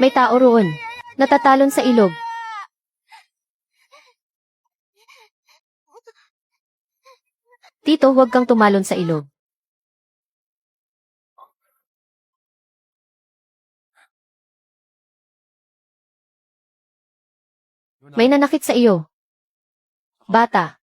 May tao roon. Natatalon sa ilog. Tito, huwag kang tumalon sa ilog. May nanakit sa iyo. Bata.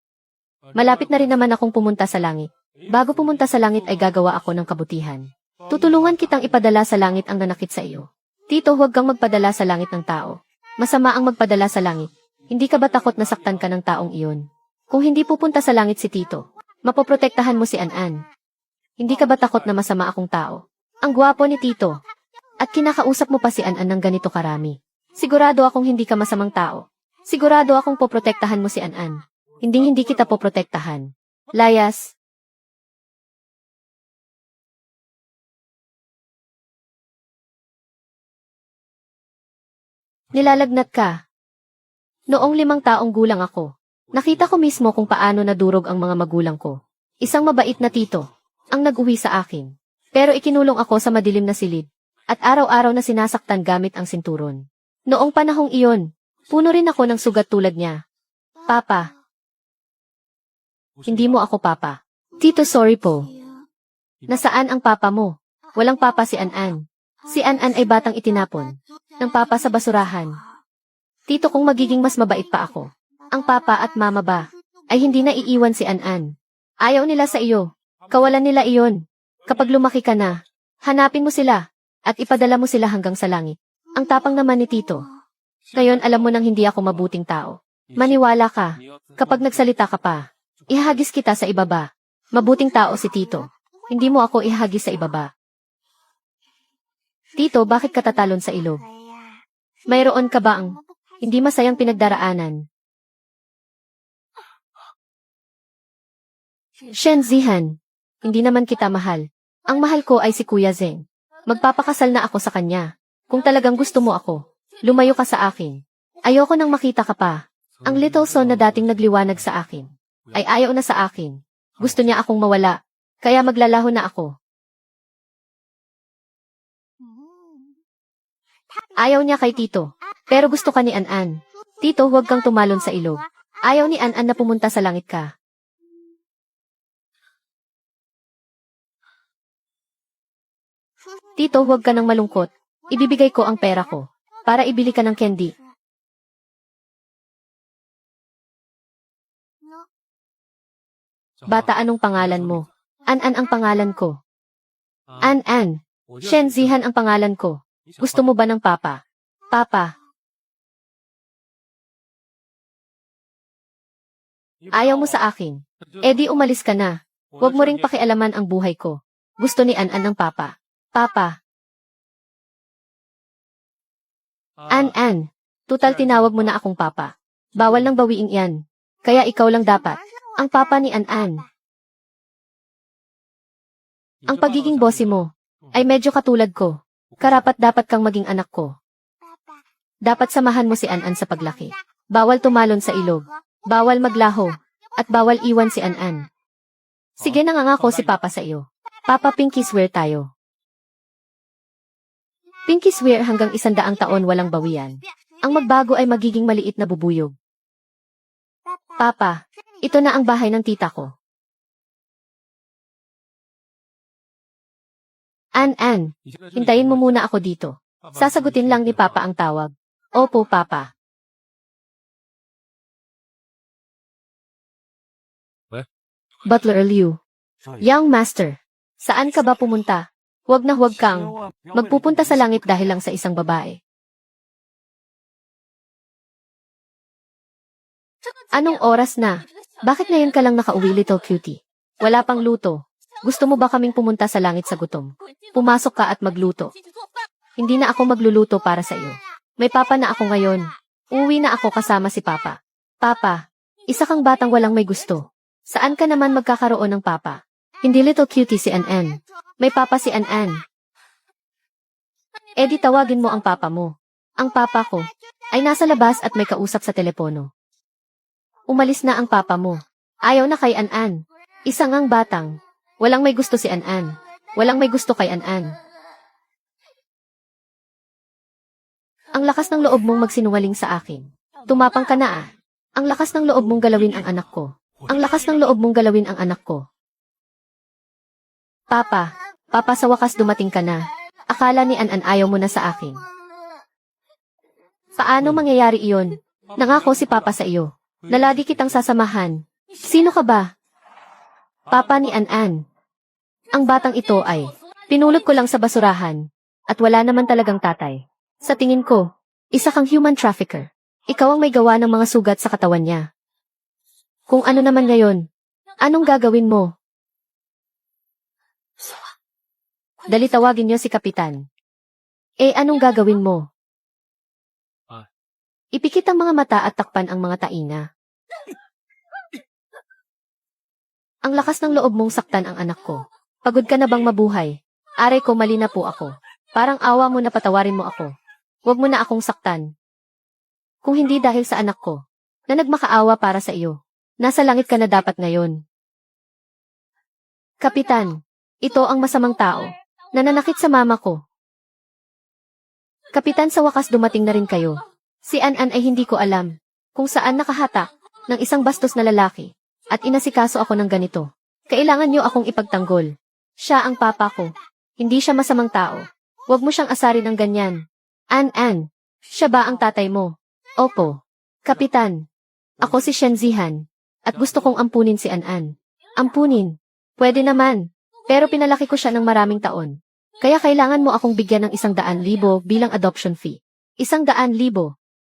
Malapit na rin naman akong pumunta sa langit. Bago pumunta sa langit ay gagawa ako ng kabutihan. Tutulungan kitang ipadala sa langit ang nanakit sa iyo. Tito, huwag kang magpadala sa langit ng tao. Masama ang magpadala sa langit. Hindi ka ba takot na saktan ka ng taong iyon? Kung hindi pupunta sa langit si Tito, mapoprotektahan mo si An-An. Hindi ka ba takot na masama akong tao? Ang gwapo ni Tito. At kinakausap mo pa si An-An ng ganito karami. Sigurado akong hindi ka masamang tao. Sigurado akong poprotektahan mo si An-An. Hindi kita poprotektahan. Layas. Nilalagnat ka. Noong 5 taong gulang ako, nakita ko mismo kung paano nadurog ang mga magulang ko. Isang mabait na tito ang nag-uwi sa akin. Pero ikinulong ako sa madilim na silid at araw-araw na sinasaktan gamit ang sinturon. Noong panahong iyon, puno rin ako ng sugat tulad niya. Papa. Hindi mo ako papa. Tito, sorry po. Nasaan ang papa mo? Walang papa si An-An. Si An-An ay batang itinapon ng papa sa basurahan. Tito, kung magiging mas mabait pa ako, ang papa at mama ba, ay hindi na iiwan si An-An. Ayaw nila sa iyo. Kawalan nila iyon. Kapag lumaki ka na, hanapin mo sila, at ipadala mo sila hanggang sa langit. Ang tapang naman ni Tito. Ngayon alam mo nang hindi ako mabuting tao. Maniwala ka. Kapag nagsalita ka pa, ihagis kita sa ibaba. Mabuting tao si Tito. Hindi mo ako ihagis sa ibaba. Tito, bakit ka tatalon sa ilog? Mayroon ka ba ang hindi masayang pinagdaraanan? Shenzihan, hindi naman kita mahal. Ang mahal ko ay si Kuya Zeng. Magpapakasal na ako sa kanya. Kung talagang gusto mo ako, lumayo ka sa akin. Ayoko nang makita ka pa. Ang little son na dating nagliwanag sa akin, ay ayaw na sa akin. Gusto niya akong mawala, kaya maglalaho na ako. Ayaw niya kay Tito, pero gusto ka ni An-An. Tito, huwag kang tumalon sa ilog. Ayaw ni An-An na pumunta sa langit ka. Tito, huwag ka nang malungkot. Ibibigay ko ang pera ko para ibili ka ng candy. Bata, anong pangalan mo? An-An ang pangalan ko. An-An. Shenzihan ang pangalan ko. Gusto mo ba ng papa? Papa. Ayaw mo sa akin. Eh di umalis ka na. Huwag mo ring pakialaman ang buhay ko. Gusto ni An-An ng papa. Papa. An-An. Tutal tinawag mo na akong papa. Bawal nang bawiin yan. Kaya ikaw lang dapat ang papa ni An-An. Ang pagiging bossy mo ay medyo katulad ko. Karapat-dapat kang maging anak ko. Dapat samahan mo si An-An sa paglaki. Bawal tumalon sa ilog. Bawal maglaho. At bawal iwan si An-An. Sige, nangangako si Papa sa iyo. Papa, pinky swear tayo. Pinky swear hanggang 100 taon walang bawian. Ang magbago ay magiging maliit na bubuyog. Papa, ito na ang bahay ng tita ko. An-An, hintayin mo muna ako dito. Sasagutin lang ni Papa ang tawag. Opo, Papa. Butler Liu. Young Master, saan ka ba pumunta? Huwag na huwag kang magpupunta sa langit dahil lang sa isang babae. Anong oras na? Bakit ngayon ka lang nakauwi, little cutie? Wala pang luto. Gusto mo ba kaming pumunta sa langit sa gutom? Pumasok ka at magluto. Hindi na ako magluluto para sa iyo. May papa na ako ngayon. Uwi na ako kasama si Papa. Papa, isa kang batang walang may gusto. Saan ka naman magkakaroon ng papa? Hindi little cutie si An-An. May papa si An-An. Eh di tawagin mo ang papa mo. Ang papa ko ay nasa labas at may kausap sa telepono. Umalis na ang papa mo. Ayaw na kay An-An. Isang ang batang. Walang may gusto si An-An. Walang may gusto kay An-An. Ang lakas ng loob mong magsinungaling sa akin. Tumapang ka na ah. Ang lakas ng loob mong galawin ang anak ko. Ang lakas ng loob mong galawin ang anak ko. Papa, sa wakas dumating ka na. Akala ni An ayaw mo na sa akin. Paano mangyayari iyon? Nangako si Papa sa iyo. Nalagi kitang sasamahan. Sino ka ba? Papa ni An. Ang batang ito ay, pinulot ko lang sa basurahan. At wala naman talagang tatay. Sa tingin ko, isa kang human trafficker. Ikaw ang may gawa ng mga sugat sa katawan niya. Kung ano naman ngayon, anong gagawin mo? Dali tawagin niyo si Kapitan. Anong gagawin mo? Ipikit ang mga mata at takpan ang mga tainga. Ang lakas ng loob mong saktan ang anak ko. Pagod ka na bang mabuhay? Aray ko, mali na po ako. Parang awa mo na patawarin mo ako. Huwag mo na akong saktan. Kung hindi dahil sa anak ko, na nagmakaawa para sa iyo, nasa langit ka na dapat ngayon. Kapitan, ito ang masamang tao, nananakit sa mama ko. Kapitan, sa wakas dumating na rin kayo. Si An ay hindi ko alam kung saan nakahatak ng isang bastos na lalaki at inasikaso ako ng ganito. Kailangan niyo akong ipagtanggol. Siya ang papa ko. Hindi siya masamang tao. Huwag mo siyang asarin ng ganyan. An, siya ba ang tatay mo? Opo. Kapitan, ako si Shenzihan at gusto kong ampunin si An. Ampunin? Pwede naman. Pero pinalaki ko siya ng maraming taon. Kaya kailangan mo akong bigyan ng 100,000 bilang adoption fee. 100,000.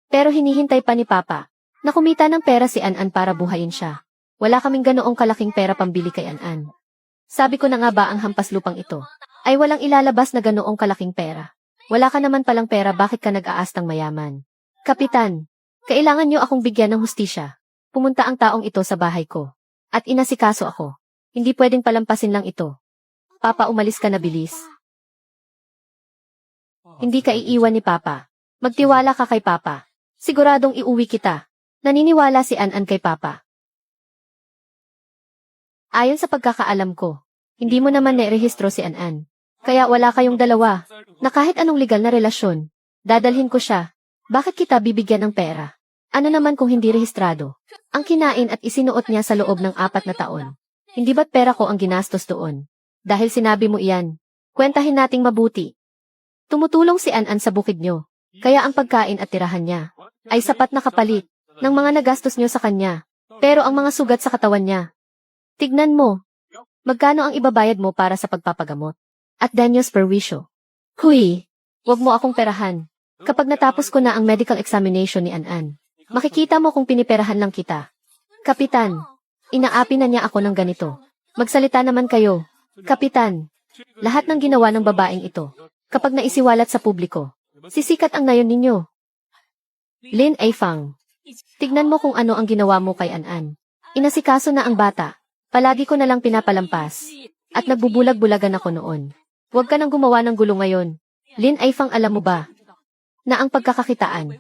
Pero hinihintay pa ni Papa na kumita ng pera si An para buhayin siya. Wala kaming ganoong kalaking pera pambili kay An. Sabi ko na nga ba ang hampas lupang ito ay walang ilalabas na ganoong kalaking pera. Wala ka naman palang pera, bakit ka nag-aastang mayaman? Kapitan, kailangan niyo akong bigyan ng hustisya. Pumunta ang taong ito sa bahay ko at inasikaso ako. Hindi pwedeng palampasin lang ito. Papa, umalis ka na bilis. Hindi ka iiwan ni Papa. Magtiwala ka kay Papa. Siguradong iuwi kita. Naniniwala si An kay Papa. Ayon sa pagkakaalam ko, hindi mo naman nerehistro si An. Kaya wala kayong dalawa na kahit anong legal na relasyon. Dadalhin ko siya. Bakit kita bibigyan ng pera? Ano naman kung hindi rehistrado? Ang kinain at isinuot niya sa loob ng 4 na taon. Hindi ba't pera ko ang ginastos doon? Dahil sinabi mo iyan, kwentahin nating mabuti. Tumutulong si An sa bukid nyo. Kaya ang pagkain at tirahan niya ay sapat na kapalit ng mga nagastos nyo sa kanya. Pero ang mga sugat sa katawan niya, tignan mo, magkano ang ibabayad mo para sa pagpapagamot at danyos perwisyo. Huy, wag mo akong perahan. Kapag natapos ko na ang medical examination ni An, makikita mo kung piniperahan lang kita. Kapitan, inaapi na niya ako ng ganito. Magsalita naman kayo. Kapitan, lahat ng ginawa ng babaeng ito, kapag naisiwalat sa publiko, sisikat ang nayon ninyo. Lin Fang, tignan mo kung ano ang ginawa mo kay An. Inasikaso na ang bata. Palagi ko na lang pinapalampas. At nagbubulag-bulagan ako noon. Huwag ka nang gumawa ng gulo ngayon. Lin Fang, alam mo ba na ang pagkakakitaan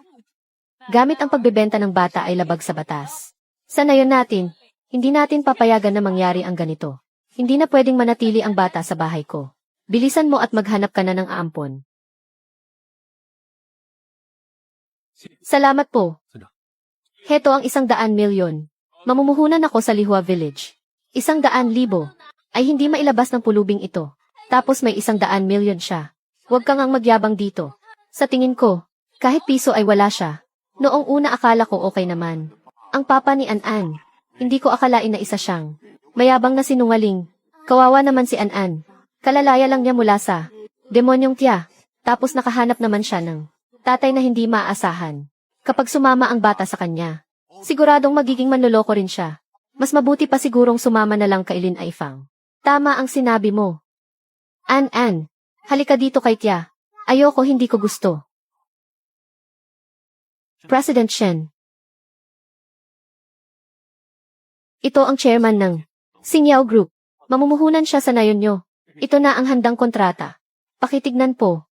gamit ang pagbebenta ng bata ay labag sa batas. Sa nayon natin, hindi natin papayagan na mangyari ang ganito. Hindi na pwedeng manatili ang bata sa bahay ko. Bilisan mo at maghanap ka na ng aampon. Salamat po. Heto ang 100 milyon. Mamumuhunan ako sa Lihua Village. 100,000 ay hindi mailabas ng pulubing ito. Tapos may 100 milyon siya. Huwag kang ang magyabang dito. Sa tingin ko, kahit piso ay wala siya. Noong una akala ko okay naman. Ang papa ni An, hindi ko akalain na isa siyang mayabang na sinungaling. Kawawa naman si An. Kalalaya lang niya mula sa demonyong tiya. Tapos nakahanap naman siya ng tatay na hindi maaasahan. Kapag sumama ang bata sa kanya, siguradong magiging manloloko rin siya. Mas mabuti pa sigurong sumama na lang kay Lin Fang. Tama ang sinabi mo. An, halika dito kay tiya. Ayoko, hindi ko gusto. President Shen. Ito ang chairman ng Xingyao Group. Mamumuhunan siya sa nayon nyo. Ito na ang handang kontrata. Pakitignan po.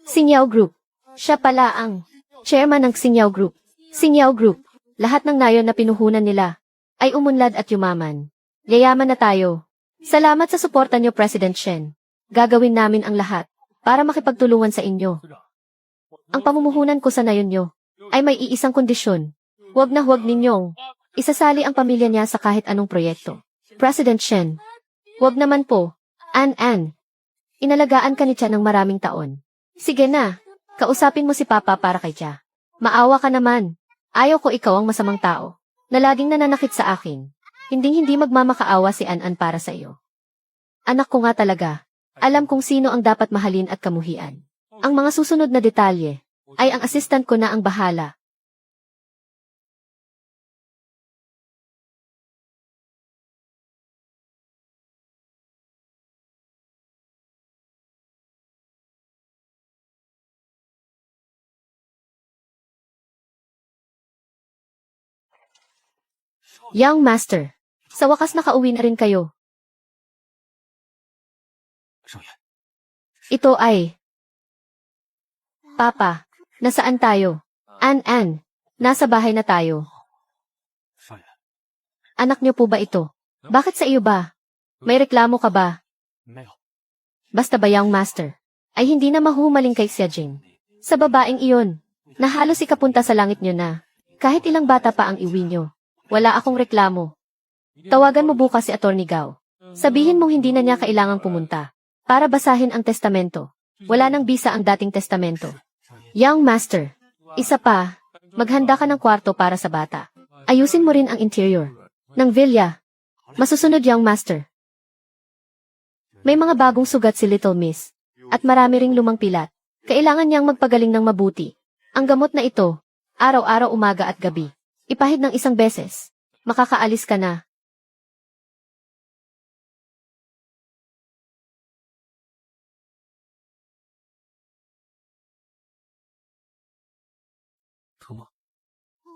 Xingyao Group. Siya pala ang chairman ng Xingyao Group. Xingyao Group. Lahat ng nayon na pinuhunan nila ay umunlad at yumaman. Yayaman na tayo. Salamat sa suporta nyo, President Shen. Gagawin namin ang lahat para makipagtulungan sa inyo. Ang pamumuhunan ko sa nayon nyo ay may iisang kondisyon. Huwag na huwag ninyong isasali ang pamilya niya sa kahit anong proyekto. President Shen. Huwag naman po. An. Inalagaan ka ni Tia ng maraming taon. Sige na. Kausapin mo si Papa para kay Tia. Maawa ka naman. Ayaw ko ikaw ang masamang tao na laging nananakit sa akin. Hinding-hindi magmamakaawa si An para sa iyo. Anak ko nga talaga. Alam kung sino ang dapat mahalin at kamuhian. Ang mga susunod na detalye ay ang assistant ko na ang bahala. Young Master, sa wakas nakauwi na rin kayo. Ito ay... Papa, nasaan tayo? An, nasa bahay na tayo. Anak niyo po ba ito? Bakit sa iyo ba? May reklamo ka ba? Basta ba Young Master, ay hindi na mahumaling kay Xia Jing. Sa babaeng iyon, na halos ikapunta sa langit niyo na. Kahit ilang bata pa ang iwi niyo. Wala akong reklamo. Tawagan mo bukas si Atty. Gao. Sabihin mong hindi na niya kailangang pumunta para basahin ang testamento. Wala nang bisa ang dating testamento. Young Master, isa pa, maghanda ka ng kwarto para sa bata. Ayusin mo rin ang interior ng villa. Masusunod Young Master. May mga bagong sugat si Little Miss at marami ring lumang pilat. Kailangan niyang magpagaling ng mabuti. Ang gamot na ito, araw-araw umaga at gabi. Ipahid ng 1 beses. Makakaalis ka na.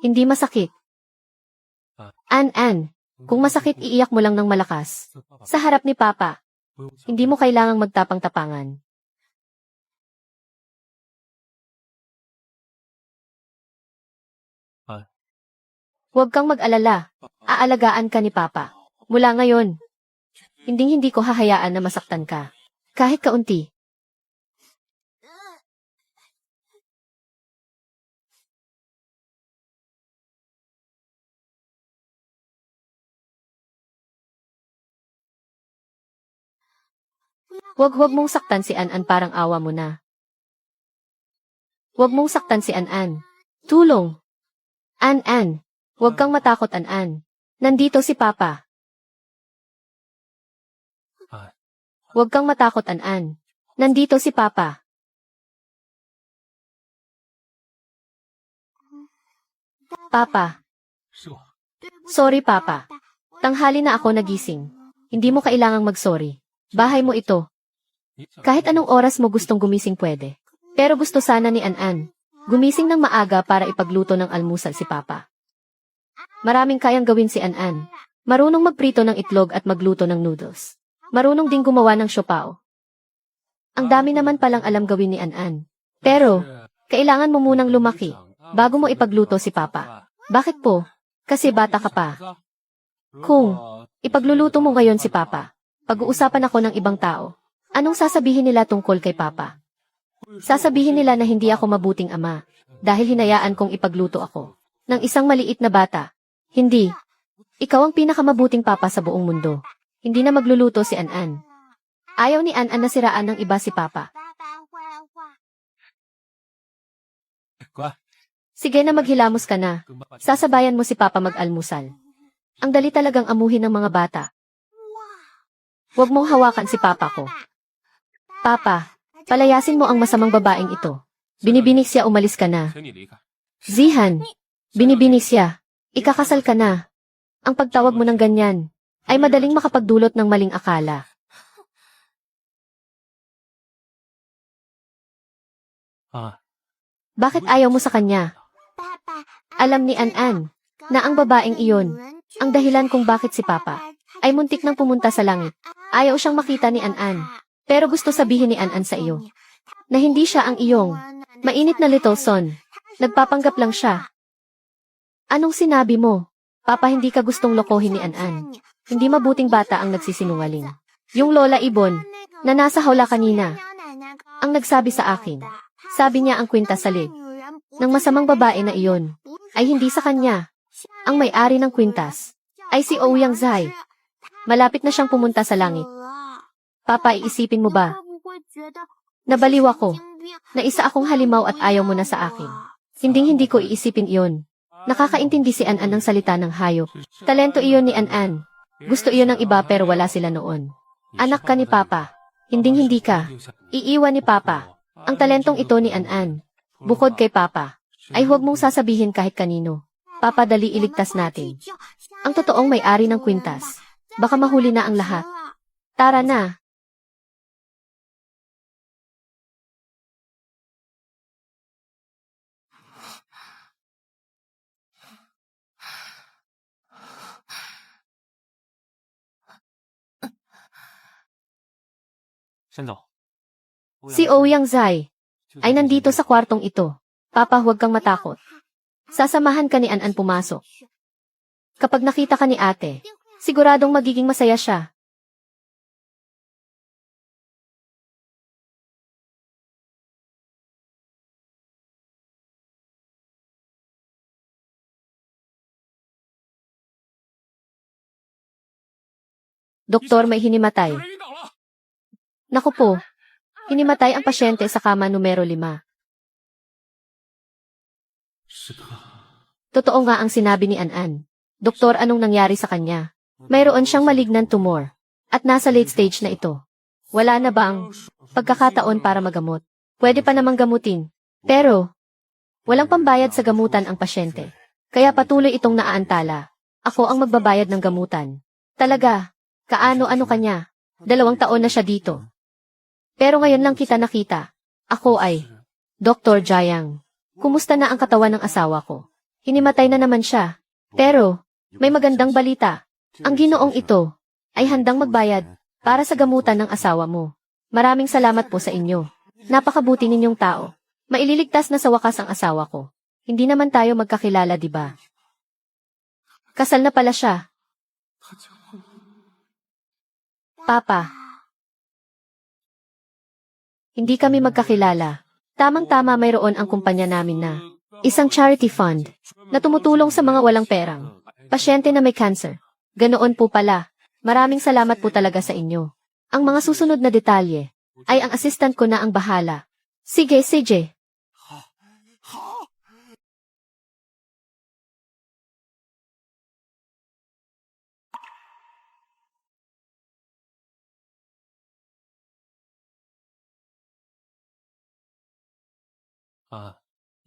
Hindi masakit. An, kung masakit iiyak mo lang ng malakas. Sa harap ni Papa. Hindi mo kailangang magtapang-tapangan. Huwag kang mag-alala. Aalagaan ka ni Papa. Mula ngayon, hindi ko hahayaan na masaktan ka. Kahit kaunti. Huwag mong saktan si An parang awa mo na. Huwag mong saktan si An. Tulong. An. Huwag kang matakot An. Nandito si Papa. Huwag kang matakot An. Nandito si Papa. Papa. Sorry Papa. Tanghali na ako nagising. Hindi mo kailangang mag-sorry. Bahay mo ito. Kahit anong oras mo gustong gumising pwede. Pero gusto sana ni An. Gumising ng maaga para ipagluto ng almusal si Papa. Maraming kayang gawin si An. Marunong magprito ng itlog at magluto ng noodles. Marunong ding gumawa ng siopao. Ang dami naman palang alam gawin ni An. Pero, kailangan mo munang lumaki bago mo ipagluto si Papa. Bakit po? Kasi bata ka pa. Kung ipagluluto mo ngayon si Papa, pag-uusapan ako ng ibang tao. Anong sasabihin nila tungkol kay Papa? Sasabihin nila na hindi ako mabuting ama dahil hinayaan kong ipagluto ako ng isang maliit na bata. Hindi. Ikaw ang pinakamabuting papa sa buong mundo. Hindi na magluluto si An. Ayaw ni An na siraan ng iba si Papa. Sige na maghilamos ka na. Sasabayan mo si Papa mag-almusal. Ang dali talagang amuhin ng mga bata. Huwag mong hawakan si Papa ko. Papa, palayasin mo ang masamang babaeng ito. Binibinig siya umalis ka na. Zihan, binibinig siya. Ikakasal ka na. Ang pagtawag mo ng ganyan ay madaling makapagdulot ng maling akala. Bakit ayaw mo sa kanya? Alam ni An na ang babaeng iyon ang dahilan kung bakit si Papa ay muntik nang pumunta sa langit. Ayaw siyang makita ni An. Pero gusto sabihin ni An sa iyo na hindi siya ang iyong mainit na little son. Nagpapanggap lang siya. Anong sinabi mo? Papa, hindi ka gustong lokohin ni An. Hindi mabuting bata ang nagsisinungaling. Yung Lola Ibon na nasa hawla kanina ang nagsabi sa akin. Sabi niya ang kwintas sa lid ng masamang babae na iyon ay hindi sa kanya. Ang may-ari ng kwintas ay si Ouyang Zai. Malapit na siyang pumunta sa langit. Papa, iisipin mo ba? Nabaliw ako. Na isa akong halimaw at ayaw mo na sa akin. Hinding-hindi ko iisipin iyon. Nakakaintindi si An-an ng salita ng hayop. Talento iyon ni An-an. Gusto iyon ng iba pero wala sila noon. Anak ka ni Papa. Hinding-hindi ka. Iiwan ni Papa. Ang talentong ito ni An-an. Bukod kay Papa, ay huwag mong sasabihin kahit kanino. Papa, dali iligtas natin ang totoong may-ari ng kwintas. Baka mahuli na ang lahat. Tara na. Si Ouyang Zai ay nandito sa kwartong ito. Papa, huwag kang matakot. Sasamahan ka ni An-an pumasok. Kapag nakita ka ni ate, siguradong magiging masaya siya. Doktor, may hinimatay. Naku po, hinimatay ang pasyente sa kama numero 5. Totoo nga ang sinabi ni An-an. Doktor, anong nangyari sa kanya? Mayroon siyang malignant tumor. At nasa late stage na ito. Wala na bang pagkakataon para magamot? Pwede pa namang gamutin. Pero, walang pambayad sa gamutan ang pasyente. Kaya patuloy itong naaantala. Ako ang magbabayad ng gamutan. Talaga, kaano-ano kanya? 2 taon na siya dito. Pero ngayon lang kita nakita. Ako ay Dr. Jayang. Kumusta na ang katawan ng asawa ko? Hinimatay na naman siya. Pero, may magandang balita. Ang ginoong ito ay handang magbayad para sa gamutan ng asawa mo. Maraming salamat po sa inyo. Napakabuti ninyong tao. Maililigtas na sa wakas ang asawa ko. Hindi naman tayo magkakilala, di ba? Kasal na pala siya. Papa. Hindi kami magkakilala. Tamang-tama mayroon ang kumpanya namin na isang charity fund na tumutulong sa mga walang perang pasyente na may cancer. Ganoon po pala. Maraming salamat po talaga sa inyo. Ang mga susunod na detalye ay ang assistant ko na ang bahala. Sige, sige.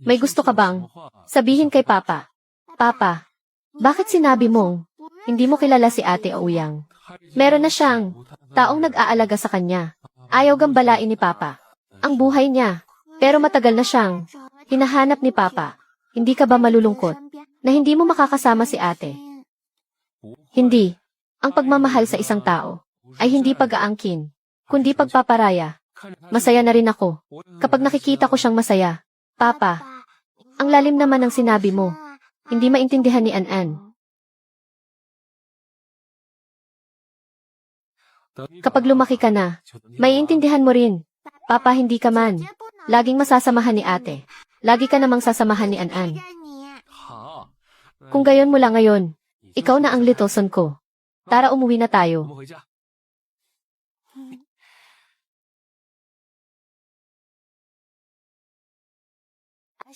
May gusto ka bang sabihin kay Papa? Papa, bakit sinabi mong hindi mo kilala si Ate Ouyang? Meron na siyang taong nag-aalaga sa kanya. Ayaw gambalain ni Papa ang buhay niya. Pero matagal na siyang hinahanap ni Papa. Hindi ka ba malulungkot na hindi mo makakasama si ate? Hindi. Ang pagmamahal sa isang tao ay hindi pag-aangkin, kundi pagpaparaya. Masaya na rin ako kapag nakikita ko siyang masaya. Papa, ang lalim naman ng sinabi mo. Hindi maintindihan ni An-an. Kapag lumaki ka na, maiintindihan mo rin. Papa, hindi ka man laging masasamahan ni ate. Lagi ka namang sasamahan ni An-an. Kung gayon mula ngayon, ikaw na ang little son ko. Tara, umuwi na tayo.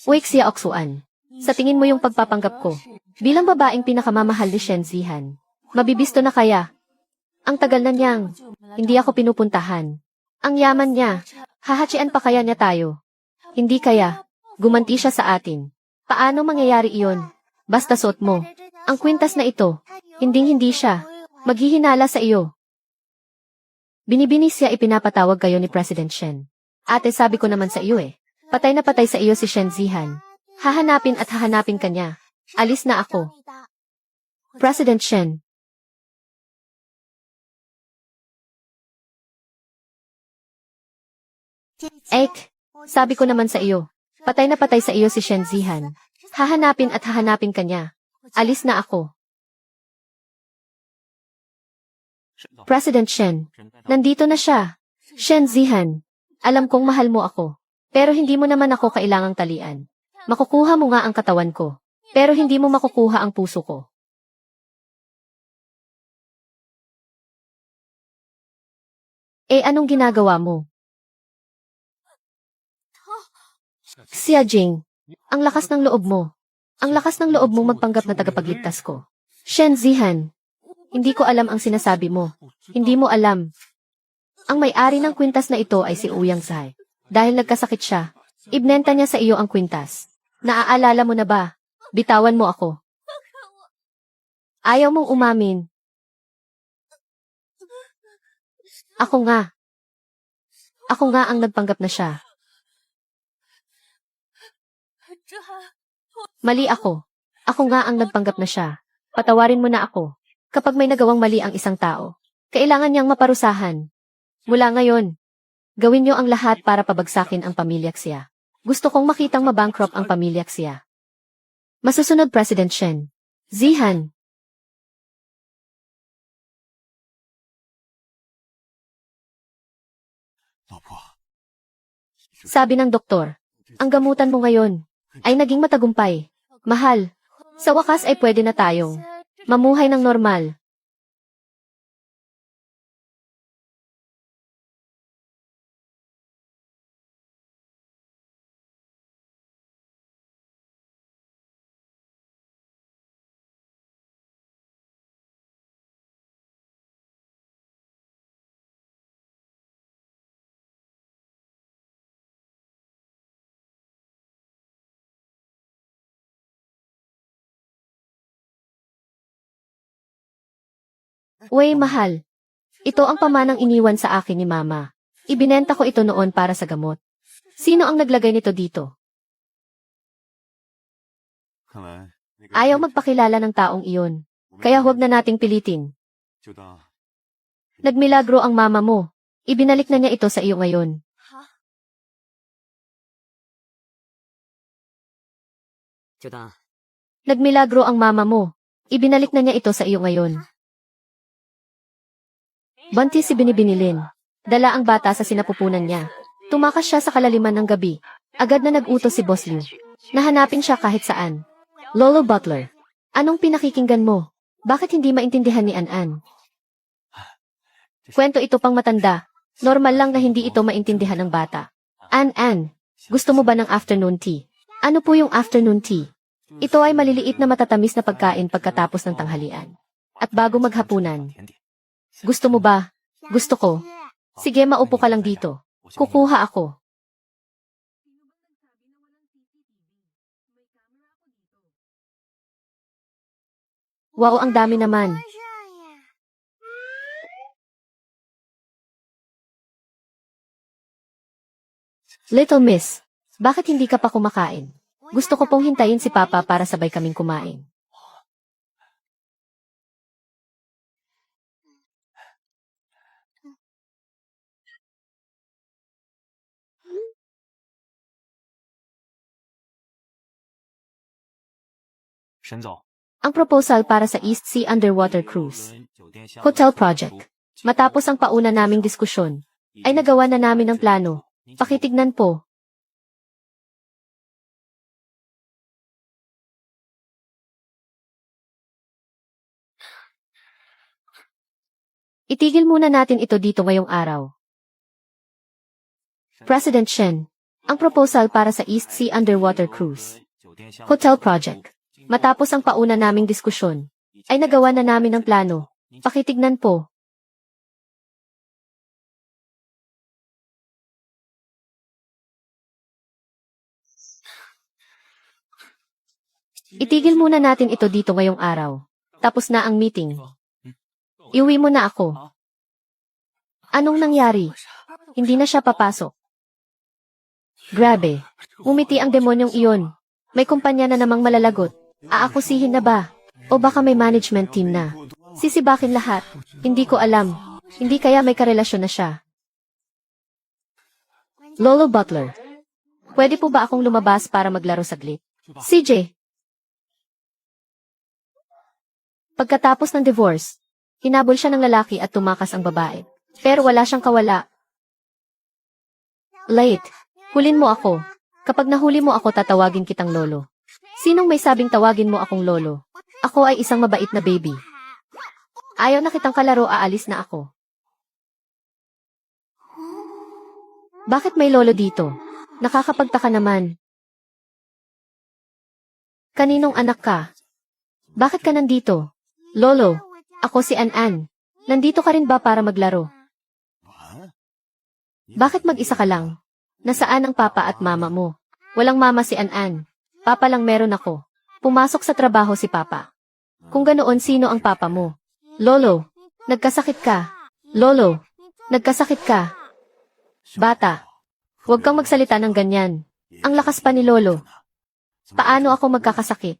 Wake siya Oksuan. Sa tingin mo yung pagpapanggap ko, bilang babaeng pinakamamahal ni Shen Zihan, mabibisto na kaya? Ang tagal na niyang, hindi ako pinupuntahan. Ang yaman niya, hahatsian pa kaya niya tayo? Hindi kaya, gumanti siya sa atin. Paano mangyayari iyon? Basta suot mo. Ang kwintas na ito, hinding-hindi siya maghihinala sa iyo. Binibinis siya ipinapatawag kayo ni President Shen. Ate, sabi ko naman sa iyo eh. Patay na patay sa iyo si Shen Zihan. Hahanapin at hahanapin ka niya. Alis na ako. President Shen. Ek, sabi ko naman sa iyo. Patay na patay sa iyo si Shen Zihan. Hahanapin at hahanapin ka niya. Alis na ako. President Shen. Nandito na siya. Shen Zihan. Alam kong mahal mo ako. Pero hindi mo naman ako kailangang talian. Makukuha mo nga ang katawan ko. Pero hindi mo makukuha ang puso ko. Eh anong ginagawa mo? Xia Jing, ang lakas ng loob mo. Ang lakas ng loob mong magpanggap na tagapagligtas ko. Shen Zihan, hindi ko alam ang sinasabi mo. Hindi mo alam. Ang may-ari ng kwintas na ito ay si Ouyang Zhai. Dahil nagkasakit siya, ibnenta niya sa iyo ang kwintas. Naaalala mo na ba? Bitawan mo ako. Ayaw mong umamin. Ako nga. Ako nga ang nagpanggap na siya. Mali ako. Ako nga ang nagpanggap na siya. Patawarin mo na ako. Kapag may nagawang mali ang isang tao, kailangan niyang maparusahan. Mula ngayon, gawin niyo ang lahat para pabagsakin ang pamilya Xia. Gusto kong makitang mabankrupt ang pamilya Xia. Masusunod President Shen. Zihan. Sabi ng doktor, ang gamutan mo ngayon ay naging matagumpay. Mahal, sa wakas ay pwede na tayong mamuhay ng normal. Uy, mahal. Ito ang pamanang iniwan sa akin ni Mama. Ibinenta ko ito noon para sa gamot. Sino ang naglagay nito dito? Ayaw magpakilala ng taong iyon. Kaya huwag na nating pilitin. Nagmilagro ang mama mo. Ibinalik na niya ito sa iyo ngayon. Nagmilagro ang mama mo. Ibinalik na niya ito sa iyo ngayon. Buntis si Binibinilin. Dala ang bata sa sinapupunan niya. Tumakas siya sa kalaliman ng gabi. Agad na nag-utos si Boss Liu. Nahanapin siya kahit saan. Lolo Butler, anong pinakikinggan mo? Bakit hindi maintindihan ni An-An? Kwento ito pang matanda. Normal lang na hindi ito maintindihan ng bata. An-An, gusto mo ba ng afternoon tea? Ano po yung afternoon tea? Ito ay maliliit na matatamis na pagkain pagkatapos ng tanghalian. At bago maghapunan. Gusto mo ba? Gusto ko. Sige, maupo ka lang dito. Kukuha ako. Wow, ang dami naman. Little Miss, bakit hindi ka pa kumakain? Gusto ko pong hintayin si Papa para sabay kaming kumain. Ang proposal para sa East Sea Underwater Cruise Hotel Project. Matapos ang pauna naming diskusyon, ay nagawa na namin ang plano. Pakitignan po. Itigil muna natin ito dito ngayong araw. President Shen, ang proposal para sa East Sea Underwater Cruise Hotel Project. Matapos ang pauna naming diskusyon, ay nagawa na namin ang plano. Pakitignan po. Itigil muna natin ito dito ngayong araw. Tapos na ang meeting. Iuwi mo na ako. Anong nangyari? Hindi na siya papasok. Grabe. Umiti ang demonyong iyon. May kumpanya na namang malalagot. Aakusihin na ba? O baka may management team na? Sisibakin lahat. Hindi ko alam. Hindi kaya may karelasyon na siya. Lolo Butler. Pwede po ba akong lumabas para maglaro saglit? CJ. Pagkatapos ng divorce, hinabol siya ng lalaki at tumakas ang babae. Pero wala siyang kawala. Late. Hulin mo ako. Kapag nahuli mo ako, tatawagin kitang lolo. Sinong may sabing tawagin mo akong lolo? Ako ay isang mabait na baby. Ayaw na kitang kalaro, aalis na ako. Bakit may lolo dito? Nakakapagtaka naman. Kaninong anak ka? Bakit ka nandito? Lolo, ako si An-An. Nandito ka rin ba para maglaro? Bakit mag-isa ka lang? Nasaan ang papa at mama mo? Walang mama si An-An. Papa lang meron ako. Pumasok sa trabaho si papa. Kung ganoon, sino ang papa mo? Lolo, nagkasakit ka. Lolo, nagkasakit ka. Bata, huwag kang magsalita ng ganyan. Ang lakas pa ni Lolo. Paano ako magkakasakit?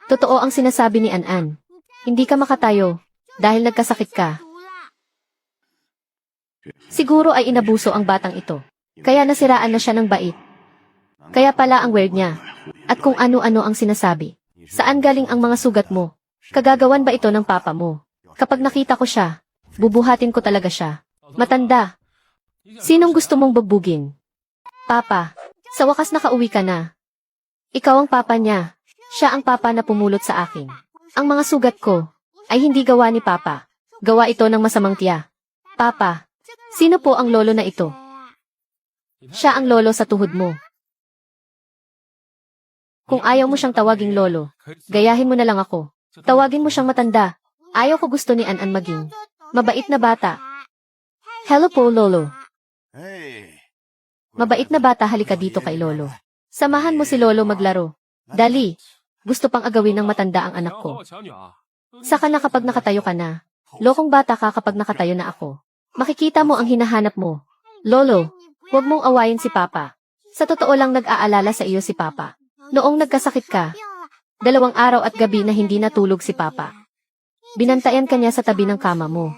Totoo ang sinasabi ni An-An. Hindi ka makatayo dahil nagkasakit ka. Siguro ay inabuso ang batang ito. Kaya nasiraan na siya ng bait. Kaya pala ang weird niya. At kung ano-ano ang sinasabi. Saan galing ang mga sugat mo? Kagagawan ba ito ng papa mo? Kapag nakita ko siya, bubuhatin ko talaga siya. Matanda. Sinong gusto mong bugbugin? Papa, sa wakas nakauwi ka na. Ikaw ang papa niya. Siya ang papa na pumulot sa akin. Ang mga sugat ko ay hindi gawa ni papa. Gawa ito ng masamang tiya. Papa, sino po ang lolo na ito? Siya ang lolo sa tuhod mo. Kung ayaw mo siyang tawaging lolo, gayahin mo na lang ako. Tawagin mo siyang matanda. Ayaw ko, gusto ni An-An maging mabait na bata. Hello po, lolo. Mabait na bata, halika dito kay lolo. Samahan mo si lolo maglaro. Dali. Gusto pang agawin ng matanda ang anak ko. Saka na kapag nakatayo ka na. Lokong bata ka kapag nakatayo na ako. Makikita mo ang hinahanap mo. Lolo, huwag mong awayin si papa. Sa totoo lang, nag-aalala sa iyo si papa. Noong nagkasakit ka, 2 araw at gabi na hindi natulog si papa. Binantayan ka niya sa tabi ng kama mo.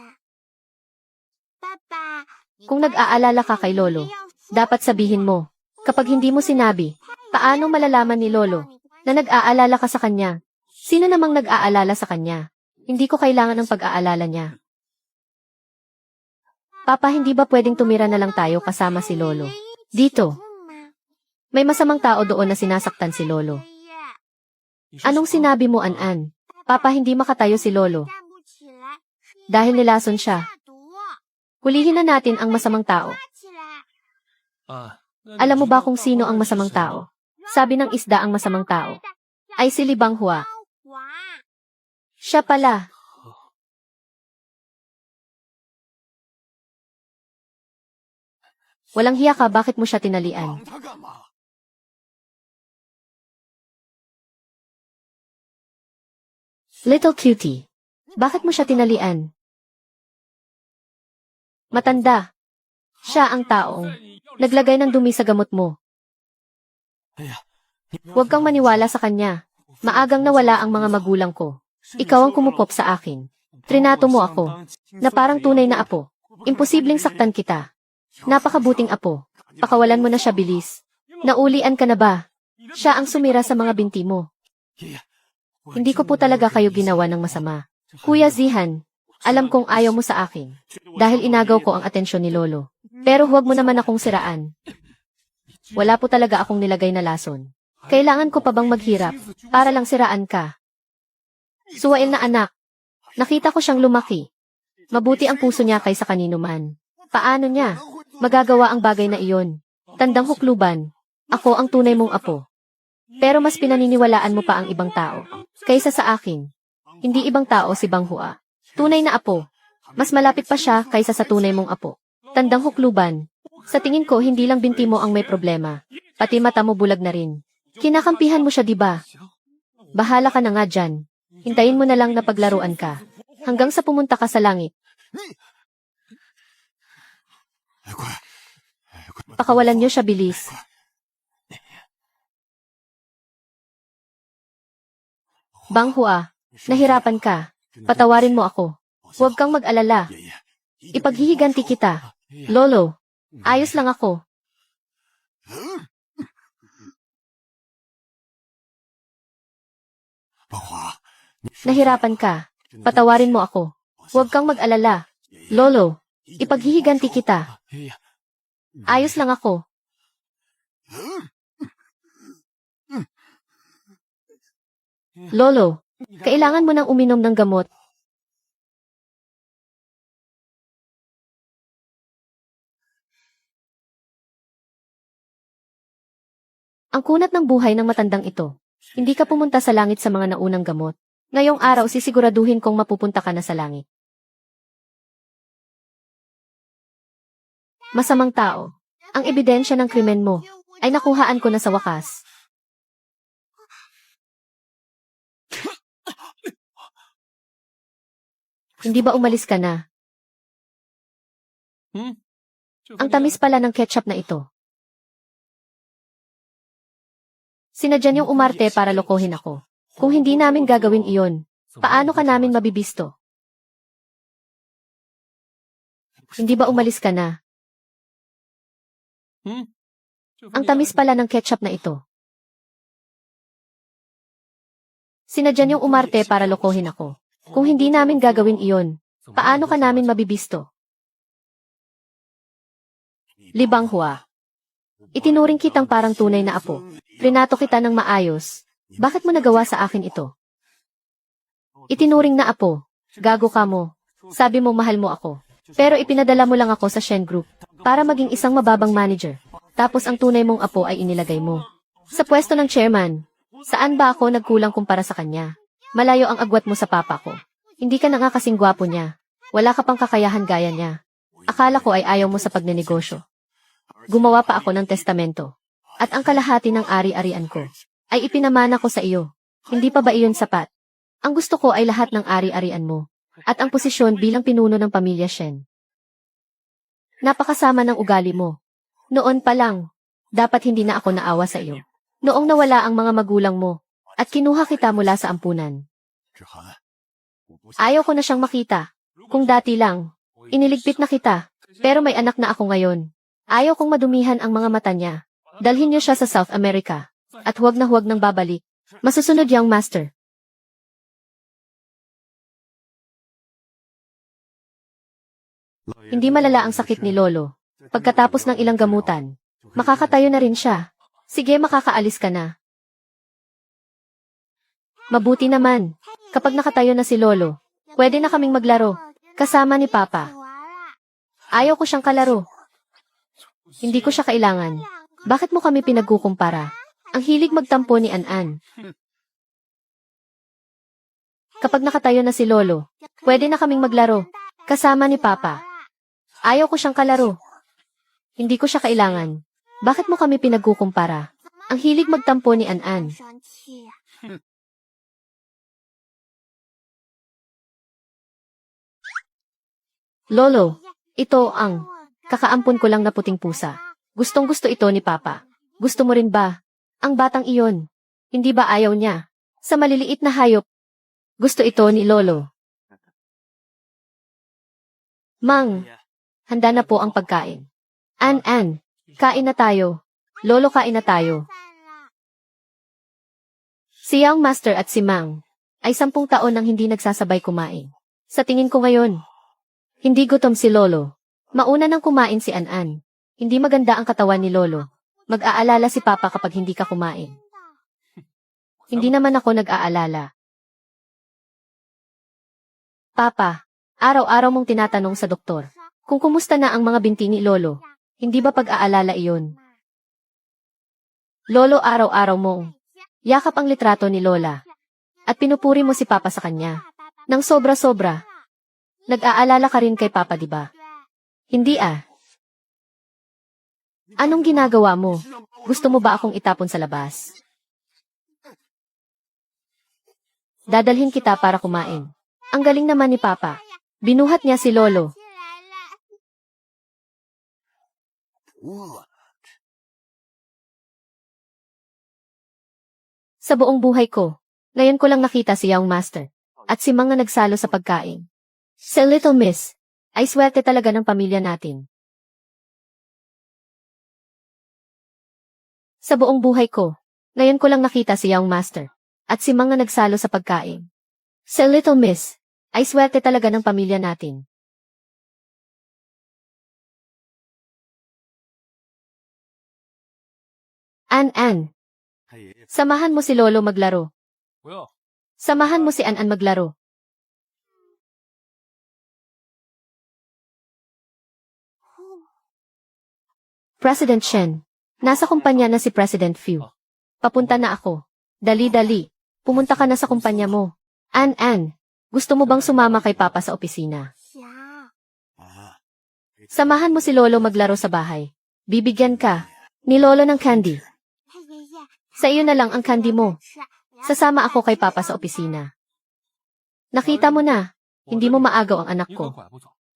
Kung nag-aalala ka kay lolo, dapat sabihin mo. Kapag hindi mo sinabi, paano malalaman ni lolo na nag-aalala ka sa kanya? Sino namang nag-aalala sa kanya? Hindi ko kailangan ng pag-aalala niya. Papa, hindi ba pwedeng tumira na lang tayo kasama si lolo? Dito. May masamang tao doon na sinasaktan si lolo. Anong sinabi mo, An-An? Papa, hindi makatayo si lolo. Dahil nilason siya. Hulihin na natin ang masamang tao. Alam mo ba kung sino ang masamang tao? Sabi ng isda, ang masamang tao ay si Libang Hua. Siya pala. Walang hiya ka, bakit mo siya tinalian? Little cutie. Bakit mo siya tinalian? Matanda. Siya ang taong naglagay ng dumi sa gamot mo. Huwag kang maniwala sa kanya. Maagang nawala ang mga magulang ko. Ikaw ang kumupop sa akin. Trinato mo ako na parang tunay na apo. Imposibleng saktan kita. Napakabuting apo. Pakawalan mo na siya, bilis. Naulian ka na ba? Siya ang sumira sa mga binti mo. Hindi ko po talaga kayo ginawa ng masama. Kuya Zihan, alam kong ayaw mo sa akin. Dahil inagaw ko ang atensyon ni lolo. Pero huwag mo naman akong siraan. Wala po talaga akong nilagay na lason. Kailangan ko pa bang maghirap para lang siraan ka? Suwail na anak. Nakita ko siyang lumaki. Mabuti ang puso niya kaysa kanino man. Paano niya magagawa ang bagay na iyon? Tandang hukluban. Ako ang tunay mong apo. Pero mas pinaniniwalaan mo pa ang ibang tao kaysa sa akin. Hindi ibang tao si Bang Hua. Tunay na apo. Mas malapit pa siya kaysa sa tunay mong apo. Tandang hukluban. Sa tingin ko, hindi lang binti mo ang may problema. Pati mata mo bulag na rin. Kinakampihan mo siya, diba? Bahala ka na nga dyan. Hintayin mo na lang na paglaruan ka. Hanggang sa pumunta ka sa langit. Pakawalan niyo siya, bilis. Bang Hua, nahirapan ka. Patawarin mo ako. Huwag kang mag-alala. Ipaghihiganti kita. Lolo, ayos lang ako. Nahirapan ka. Patawarin mo ako. Huwag kang mag-alala. Lolo, ipaghihiganti kita. Ayos lang ako. Lolo, kailangan mo nang uminom ng gamot. Ang kunat ng buhay ng matandang ito. Hindi ka pumunta sa langit sa mga naunang gamot. Ngayong araw sisiguraduhin kong mapupunta ka na sa langit. Masamang tao. Ang ebidensya ng krimen mo ay nakuhaan ko na sa wakas. Hindi ba umalis ka na? Ang tamis pala ng ketchup na ito. Sinadya niyong umarte para lokohin ako. Kung hindi namin gagawin iyon, paano ka namin mabibisto? Hindi ba umalis ka na? Ang tamis pala ng ketchup na ito. Sinadya niyong umarte para lokohin ako. Kung hindi namin gagawin iyon, paano ka namin mabibisto? Libang Hua. Itinuring kitang parang tunay na apo. Trinato kita ng maayos. Bakit mo nagawa sa akin ito? Itinuring na apo. Gago ka mo. Sabi mo mahal mo ako. Pero ipinadala mo lang ako sa Shen Group para maging isang mababang manager. Tapos ang tunay mong apo ay inilagay mo sa pwesto ng chairman. Saan ba ako nagkulang kumpara sa kanya? Malayo ang agwat mo sa papa ko. Hindi ka na nga kasing gwapo niya. Wala ka pang kakayahan gaya niya. Akala ko ay ayaw mo sa pagnenegosyo. Gumawa pa ako ng testamento. At ang kalahati ng ari-arian ko ay ipinamana ko sa iyo. Hindi pa ba iyon sapat? Ang gusto ko ay lahat ng ari-arian mo. At ang posisyon bilang pinuno ng pamilya Shen. Napakasama ng ugali mo. Noon pa lang, dapat hindi na ako naawa sa iyo. Noong nawala ang mga magulang mo, at kinuha kita mula sa ampunan. Ayaw ko na siyang makita. Kung dati lang, iniligpit na kita, pero may anak na ako ngayon. Ayaw kong madumihan ang mga mata niya. Dalhin niyo siya sa South America, at huwag na huwag nang babalik. Masusunod yang master. Hindi malala ang sakit ni Lolo. Pagkatapos ng ilang gamutan, makakatayo na rin siya. Sige, makakaalis ka na. Mabuti naman. Kapag nakatayo na si Lolo, pwede na kaming maglaro. Kasama ni Papa. Ayaw ko siyang kalaro. Hindi ko siya kailangan. Bakit mo kami pinagkukumpara? Ang hilig magtampo ni An-An. Kapag nakatayo na si Lolo, pwede na kaming maglaro. Kasama ni Papa. Ayaw ko siyang kalaro. Hindi ko siya kailangan. Bakit mo kami pinagkukumpara? Ang hilig magtampo ni An-An. Lolo, ito ang kakaampon ko lang na puting pusa. Gustong gusto ito ni Papa. Gusto mo rin ba? Ang batang iyon. Hindi ba ayaw niya? Sa maliliit na hayop. Gusto ito ni Lolo. Mang, handa na po ang pagkain. An-An, kain na tayo. Lolo, kain na tayo. Si Young Master at si Mang ay 10 taon nang hindi nagsasabay kumain. Sa tingin ko ngayon, hindi gutom si Lolo. Mauna nang kumain si An-An. Hindi maganda ang katawan ni Lolo. Mag-aalala si Papa kapag hindi ka kumain. Hindi naman ako nag-aalala. Papa, araw-araw mong tinatanong sa doktor kung kumusta na ang mga binti ni Lolo. Hindi ba pag-aalala iyon? Lolo, araw-araw mong yakap ang litrato ni Lola at pinupuri mo si Papa sa kanya. Nang sobra-sobra. Nag-aalala ka rin kay Papa, di ba? Hindi ah. Anong ginagawa mo? Gusto mo ba akong itapon sa labas? Dadalhin kita para kumain. Ang galing naman ni Papa. Binuhat niya si Lolo. Sa buong buhay ko, ngayon ko lang nakita si Young Master at si Mang na nagsalo sa pagkain. Si Little Miss, ay swerte talaga ng pamilya natin. Sa buong buhay ko, ngayon ko lang nakita si Young Master at si Mang na nagsalo sa pagkain. Si Little Miss, ay swerte talaga ng pamilya natin. An-an, samahan mo si Lolo maglaro. Samahan mo si An-an maglaro. President Shen, nasa kumpanya na si President Fu. Papunta na ako. Dali-dali. Pumunta ka na sa kumpanya mo. An-an, gusto mo bang sumama kay Papa sa opisina? Samahan mo si Lolo maglaro sa bahay. Bibigyan ka ni Lolo ng candy. Sa iyo na lang ang candy mo. Sasama ako kay Papa sa opisina. Nakita mo na, hindi mo maagaw ang anak ko.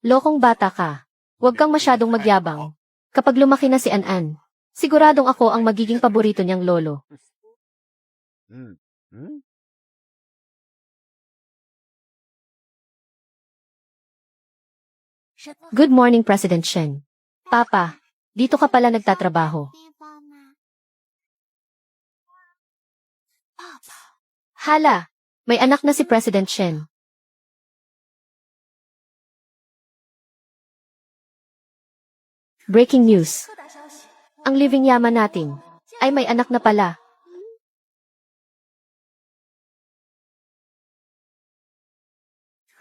Lokong bata ka. Huwag kang masyadong magyabang. Kapag lumaki na si An-an, siguradong ako ang magiging paborito niyang lolo. Good morning, President Shen. Papa, dito ka pala nagtatrabaho. Hala, may anak na si President Shen. Breaking news. Ang living yaman natin ay may anak na pala.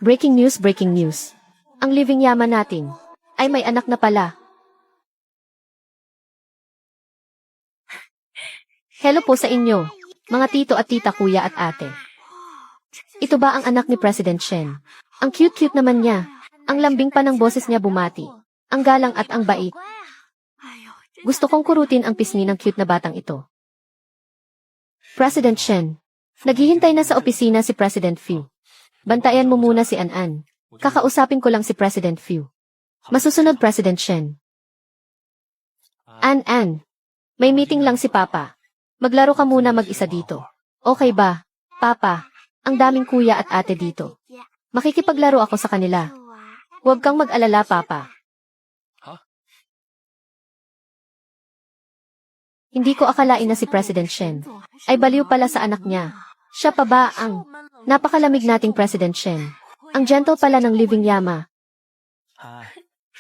Breaking news, breaking news. Ang living yaman natin ay may anak na pala. Hello po sa inyo, mga tito at tita, kuya at ate. Ito ba ang anak ni President Shen? Ang cute-cute naman niya. Ang lambing pa ng boses niya bumati. Ang galang at ang bait. Gusto kong kurutin ang pisngi ng cute na batang ito. President Shen, naghihintay na sa opisina si President Fu. Bantayan mo muna si An-an. Kakausapin ko lang si President Fu. Masusunod, President Shen. An-an, may meeting lang si Papa. Maglaro ka muna mag-isa dito. Okay ba, Papa? Ang daming kuya at ate dito. Makikipaglaro ako sa kanila. Huwag kang mag-alala, Papa. Hindi ko akalain na si President Shen ay baliw pala sa anak niya. Siya pa ba ang napakalamig nating President Shen? Ang gentle pala ng living yama.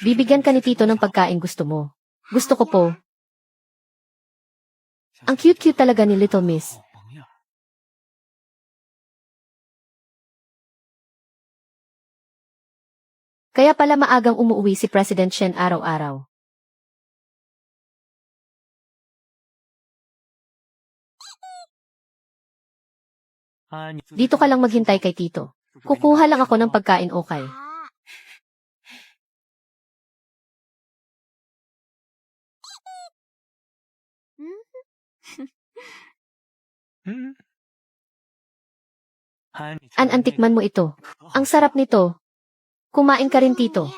Bibigyan ka ni Tito ng pagkain gusto mo. Gusto ko po. Ang cute-cute talaga ni Little Miss. Kaya pala maagang umuwi si President Shen araw-araw. Dito ka lang maghintay kay Tito. Kukuha lang ako ng pagkain, okay? An-an, tikman mo ito. Ang sarap nito. Kumain ka rin, Tito.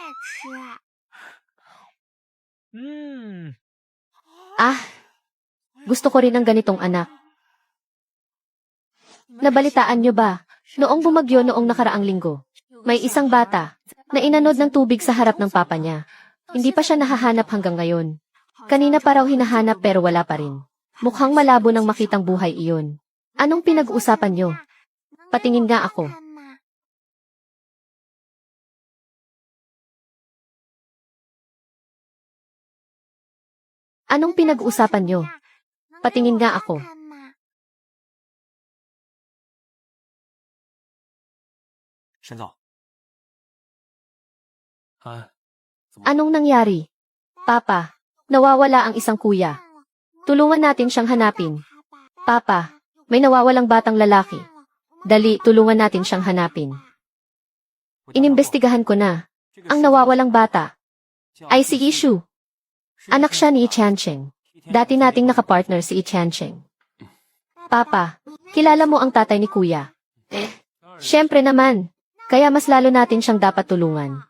Ah, gusto ko rin ng ganitong anak. Nabalitaan niyo ba? Noong bumagyo noong nakaraang linggo, may isang bata na inanod ng tubig sa harap ng papa niya. Hindi pa siya nahahanap hanggang ngayon. Kanina pa raw hinahanap pero wala pa rin. Mukhang malabo nang makitang buhay iyon. Anong pinag-uusapan niyo? Patingin nga ako. Anong pinag-uusapan niyo? Patingin nga ako. Anong nangyari? Papa, nawawala ang isang kuya. Tulungan natin siyang hanapin. Papa, may nawawalang batang lalaki. Dali, tulungan natin siyang hanapin. Inimbestigahan ko na. Ang nawawalang bata ay si Ishu. Anak siya ni Ichancheng. Dati nating nakapartner si Ichancheng. Papa, kilala mo ang tatay ni kuya? Siyempre naman. Kaya mas lalo natin siyang dapat tulungan.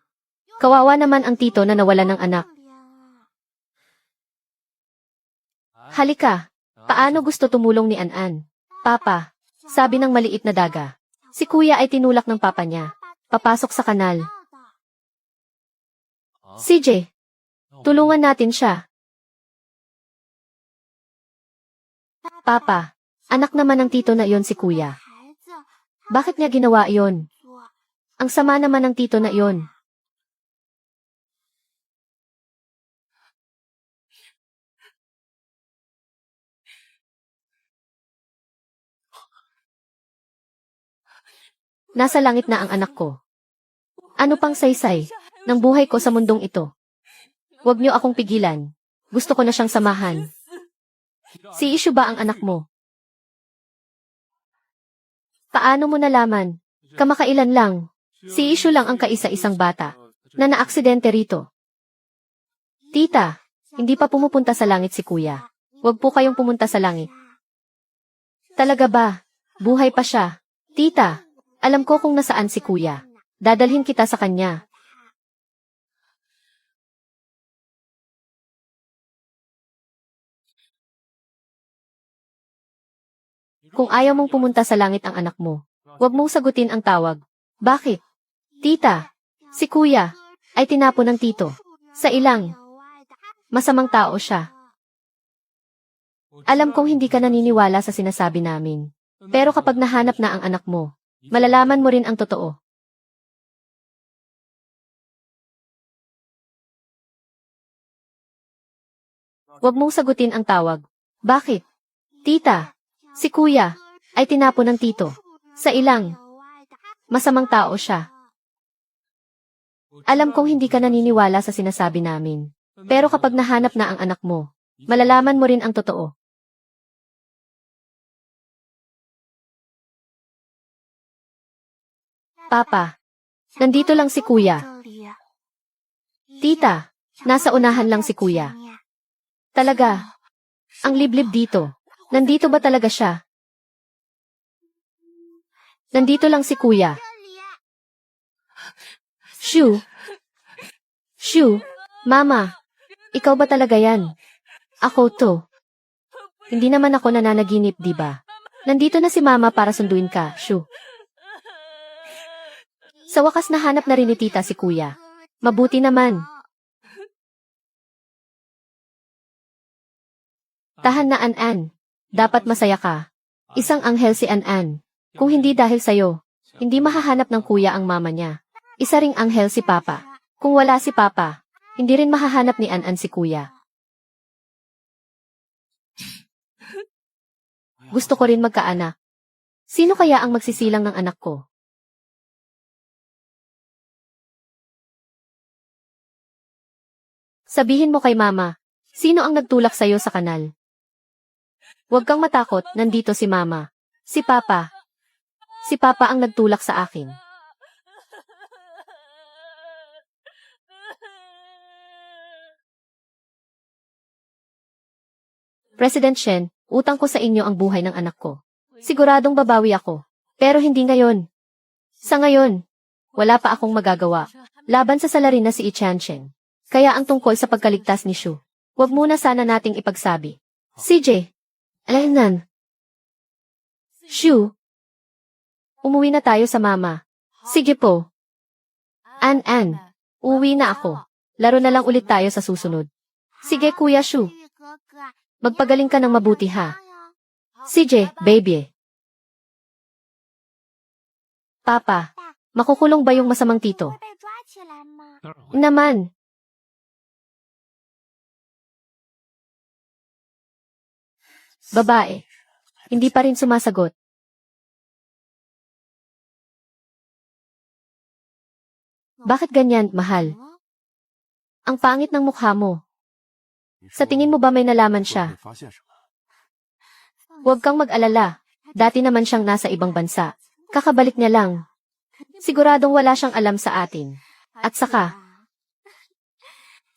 Kawawa naman ang tito na nawalan ng anak. Halika, paano gusto tumulong ni An-an? Papa, sabi ng maliit na daga. Si kuya ay tinulak ng papa niya. Papasok sa kanal. CJ, tulungan natin siya. Papa, anak naman ng tito na iyon si kuya. Bakit niya ginawa iyon? Ang sama naman ng tito na iyon. Nasa langit na ang anak ko. Ano pang saysay ng buhay ko sa mundong ito? Huwag niyo akong pigilan. Gusto ko na siyang samahan. Si Ishu ba ang anak mo? Paano mo nalaman? Kamakailan lang. Si Ishu lang ang kaisa-isang bata na naaksidente rito. Tita, hindi pa pumupunta sa langit si kuya. Huwag po kayong pumunta sa langit. Talaga ba? Buhay pa siya. Tita, alam ko kung nasaan si kuya. Dadalhin kita sa kanya. Kung ayaw mong pumunta sa langit ang anak mo, huwag mong sagutin ang tawag. Bakit? Tita, si kuya ay tinapon ng tito. Sa ilang. Masamang tao siya. Alam kong hindi ka naniniwala sa sinasabi namin. Pero kapag nahanap na ang anak mo, malalaman mo rin ang totoo. Huwag mong sagutin ang tawag. Bakit? Tita, si kuya ay tinapon ng tito. Sa ilang. Masamang tao siya. Alam kong hindi ka naniniwala sa sinasabi namin. Pero kapag nahanap na ang anak mo, malalaman mo rin ang totoo. Papa, nandito lang si kuya. Tita, nasa unahan lang si kuya. Talaga, ang liblib dito. Nandito ba talaga siya? Nandito lang si kuya. Shu. Shu, mama, ikaw ba talaga yan? Ako to. Hindi naman ako nananaginip, di ba? Nandito na si mama para sunduin ka, Shu. Sa wakas nahanap na rin ni tita si kuya. Mabuti naman. Tahan na An-An. Dapat masaya ka. Isang anghel si An-An. Kung hindi dahil sa'yo, hindi mahahanap ng kuya ang mama niya. Isa ring anghel si Papa. Kung wala si Papa, hindi rin mahahanap ni An-An si kuya. Gusto ko rin magkaanak. Sino kaya ang magsisilang ng anak ko? Sabihin mo kay mama, sino ang nagtulak sa'yo sa kanal? Huwag kang matakot, nandito si mama. Si Papa. Si Papa ang nagtulak sa akin. President Shen, utang ko sa inyo ang buhay ng anak ko. Siguradong babawi ako. Pero hindi ngayon. Sa ngayon, wala pa akong magagawa. Laban sa salarin na si Ichanshen. Kaya ang tungkol sa pagkaligtas ni Shu, huwag muna sana nating ipagsabi. CJ, alainan. Shu, umuwi na tayo sa mama. Sige po. An-An, uwi na ako. Laro na lang ulit tayo sa susunod. Sige Kuya Shu. Magpagaling ka ng mabuti ha. CJ, baby. Papa, makukulong ba yung masamang tito? Naman. Babae. Hindi pa rin sumasagot. Bakit ganyan, mahal? Ang pangit ng mukha mo. Sa tingin mo ba may nalaman siya? Huwag kang mag-alala. Dati naman siyang nasa ibang bansa. Kakabalik niya lang. Siguradong wala siyang alam sa atin. At saka,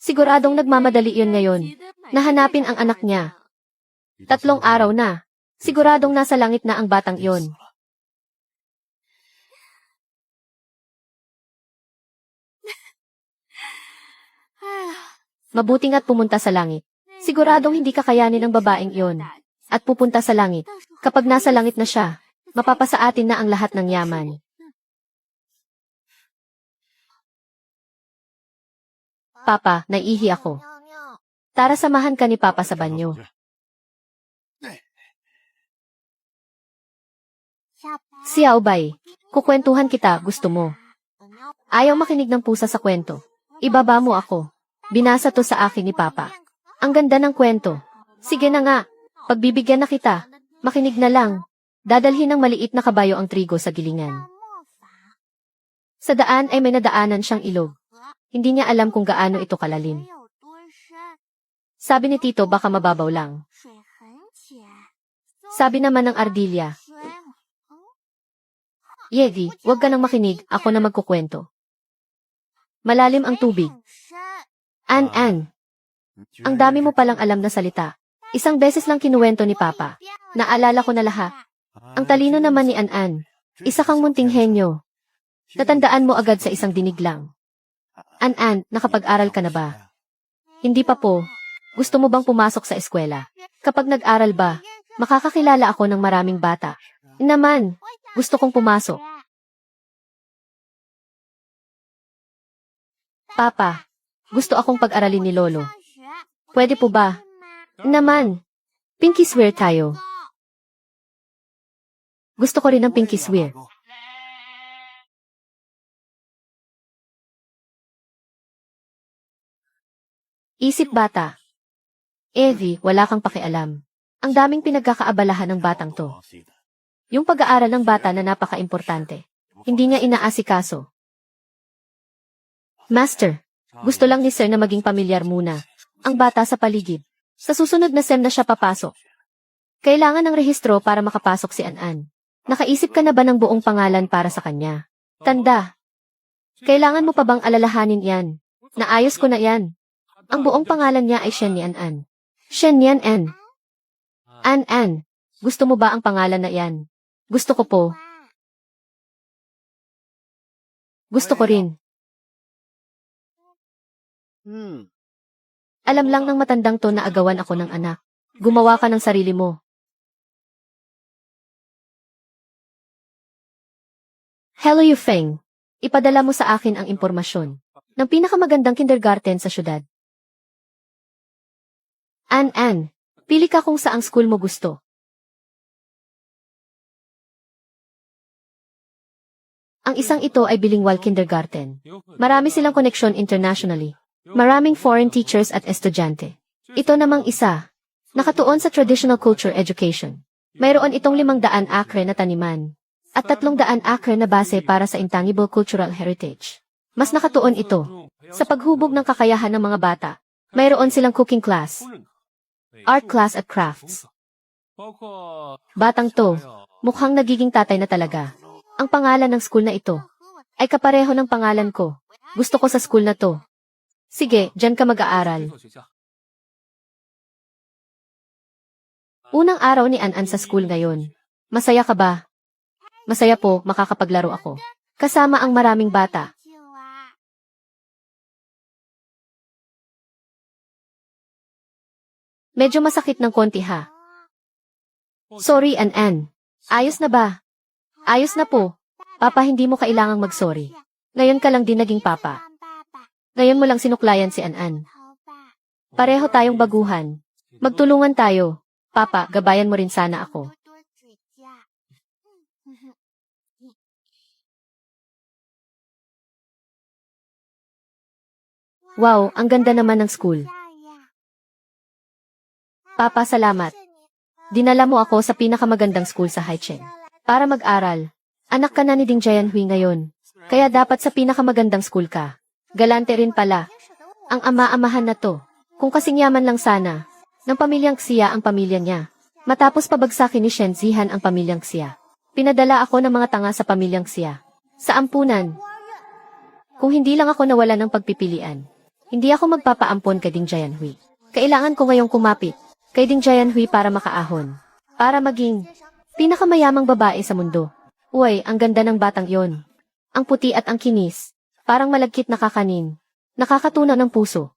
siguradong nagmamadali yun ngayon. Nahanapin ang anak niya. 3 araw na. Siguradong nasa langit na ang batang iyon. Mabuti nga't pumunta sa langit. Siguradong hindi kakayanin ng babaeng iyon. At pupunta sa langit. Kapag nasa langit na siya, mapapasa atin na ang lahat ng yaman. Papa, naiihi ako. Tara samahan ka ni Papa sa banyo. Xiaobay, kukwentuhan kita, gusto mo. Ayaw makinig ng pusa sa kwento. Ibaba mo ako. Binasa to sa akin ni Papa. Ang ganda ng kwento. Sige na nga, pagbibigyan na kita. Makinig na lang. Dadalhin ng maliit na kabayo ang trigo sa gilingan. Sa daan ay may nadaanan siyang ilog. Hindi niya alam kung gaano ito kalalim. Sabi ni Tito baka mababaw lang. Sabi naman ng ardilya, Yegi, huwag ka nang makinig, ako na magkukwento. Malalim ang tubig. An-an. Ang dami mo palang alam na salita. Isang beses lang kinuwento ni Papa. Naalala ko na lahat. Ang talino naman ni An-an. Isa kang munting henyo. Natandaan mo agad sa isang dinig lang. An-an, nakapag-aral ka na ba? Hindi pa po. Gusto mo bang pumasok sa eskwela? Kapag nag-aral ba, makakakilala ako ng maraming bata. Naman, gusto kong pumasok. Papa, gusto akong pag-aralin ni Lolo. Pwede po ba? Naman, pinky swear tayo. Gusto ko rin ng pinky swear. Isip bata. Evie, wala kang pakialam. Ang daming pinagkakaabalahan ng batang to. Yung pag-aaral ng bata na napaka-importante. Hindi niya inaasikaso. Master, gusto lang ni Sir na maging pamilyar muna. Ang bata sa paligid. Sa susunod na sem na siya papasok. Kailangan ng rehistro para makapasok si An-an. Nakaisip ka na ba ng buong pangalan para sa kanya? Tanda. Kailangan mo pa bang alalahanin yan? Naayos ko na yan. Ang buong pangalan niya ay Shen Yan-an. Shen Yan-an. An-an, gusto mo ba ang pangalan na yan? Gusto ko po. Gusto ko rin. Alam lang ng matandang to na agawan ako ng anak. Gumawa ka ng sarili mo. Hello Yufeng. Ipadala mo sa akin ang impormasyon ng pinakamagandang kindergarten sa syudad. An-an, pili ka kung saang school mo gusto. Ang isang ito ay bilingual kindergarten. Marami silang koneksyon internationally. Maraming foreign teachers at estudyante. Ito namang isa, nakatuon sa traditional culture education. Mayroon itong 500 akre na taniman at 300 akre na base para sa intangible cultural heritage. Mas nakatuon ito sa paghubog ng kakayahan ng mga bata. Mayroon silang cooking class, art class at crafts. Batang to, mukhang nagiging tatay na talaga. Ang pangalan ng school na ito ay kapareho ng pangalan ko. Gusto ko sa school na to. Sige, dyan ka mag-aaral. Unang araw ni An-an sa school ngayon. Masaya ka ba? Masaya po, makakapaglaro ako. Kasama ang maraming bata. Medyo masakit ng konti ha. Sorry, An-an. Ayos na ba? Ayos na po. Papa, hindi mo kailangang mag-sorry. Ngayon ka lang din naging papa. Ngayon mo lang sinuklayan si An-an. Pareho tayong baguhan. Magtulungan tayo. Papa, gabayan mo rin sana ako. Wow, ang ganda naman ng school. Papa, salamat. Dinala mo ako sa pinakamagandang school sa Haichen. Para mag-aral. Anak ka na ni Ding Jianhui ngayon. Kaya dapat sa pinakamagandang school ka. Galante rin pala. Ang ama-amahan na to. Kung kasing yaman lang sana. Ng pamilyang Xia ang pamilya niya. Matapos pabagsakin ni Shen Zihan ang pamilyang Xia. Pinadala ako ng mga tanga sa pamilyang Xia. Sa ampunan. Kung hindi lang ako nawala ng pagpipilian. Hindi ako magpapaampon kay Ding Jianhui. Kailangan ko ngayong kumapit kay Ding Jianhui para makaahon. Para maging pinakamayamang babae sa mundo. Uy, ang ganda ng batang yon. Ang puti at ang kinis. Parang malagkit na kakanin. Nakakatunaw ng puso.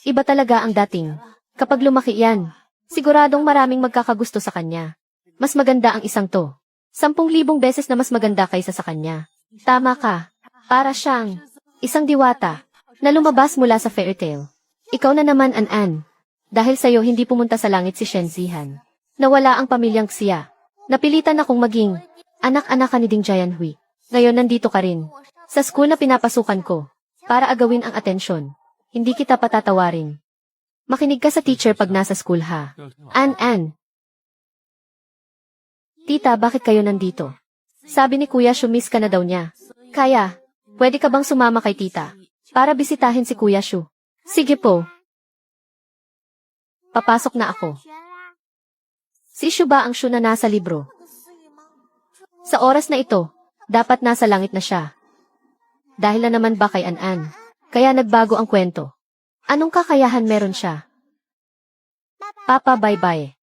Iba talaga ang dating. Kapag lumaki yan, siguradong maraming magkakagusto sa kanya. Mas maganda ang isang to. 10,000 beses na mas maganda kaysa sa kanya. Tama ka. Para siyang isang diwata na lumabas mula sa fairy tale. Ikaw na naman, An-an. Dahil sa'yo hindi pumunta sa langit si Shen Zihan. Nawala ang pamilyang Xia. Napilitan akong maging anak-anak ni Ding Jianhui. Ngayon nandito ka rin. Sa school na pinapasukan ko. Para agawin ang atensyon. Hindi kita patatawarin. Makinig ka sa teacher pag nasa school ha. An-an. Tita, bakit kayo nandito? Sabi ni Kuya Shu, miss ka na daw niya. Kaya, pwede ka bang sumama kay tita? Para bisitahin si Kuya Shu. Sige po. Papasok na ako. Si Shu ba ang Shu na nasa libro? Sa oras na ito, dapat nasa langit na siya. Dahil na naman ba kay An-an? Kaya nagbago ang kwento. Anong kakayahan meron siya? Papa, bye-bye.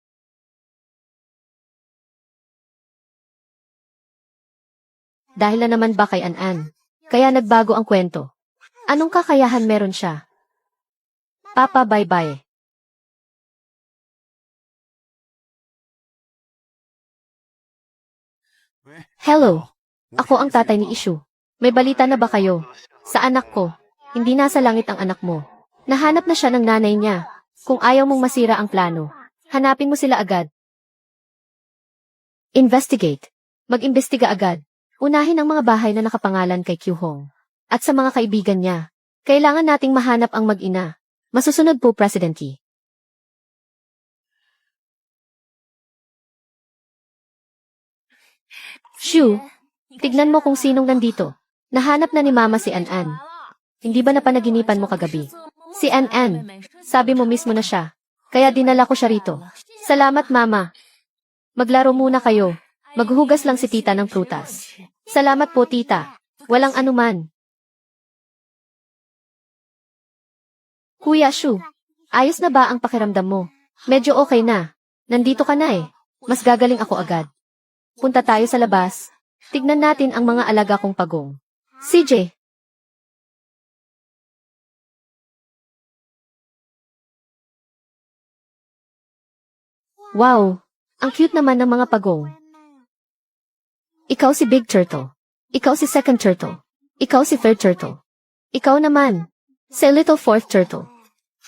Dahil na naman ba kay An-an? Kaya nagbago ang kwento. Anong kakayahan meron siya? Papa, bye-bye. Hello. Ako ang tatay ni Ishu. May balita na ba kayo? Sa anak ko. Hindi nasa langit ang anak mo. Nahanap na siya ng nanay niya. Kung ayaw mong masira ang plano, hanapin mo sila agad. Investigate. Mag-imbestiga agad. Unahin ang mga bahay na nakapangalan kay Kyuhong. At sa mga kaibigan niya. Kailangan nating mahanap ang mag-ina. Masusunod po, President Yi. Shu, tignan mo kung sinong nandito. Nahanap na ni Mama si An-an. Hindi ba napanaginipan mo kagabi? Si An-an. Sabi mo mismo na siya. Kaya dinala ko siya rito. Salamat, Mama. Maglaro muna kayo. Maghuhugas lang si tita ng prutas. Salamat po, tita. Walang anuman. Kuya Shu, ayos na ba ang pakiramdam mo? Medyo okay na. Nandito ka na eh. Mas gagaling ako agad. Punta tayo sa labas. Tignan natin ang mga alaga kong pagong. CJ. Wow! Ang cute naman ng mga pagong. Ikaw si Big Turtle. Ikaw si Second Turtle. Ikaw si Third Turtle. Ikaw naman. Si Little Fourth Turtle.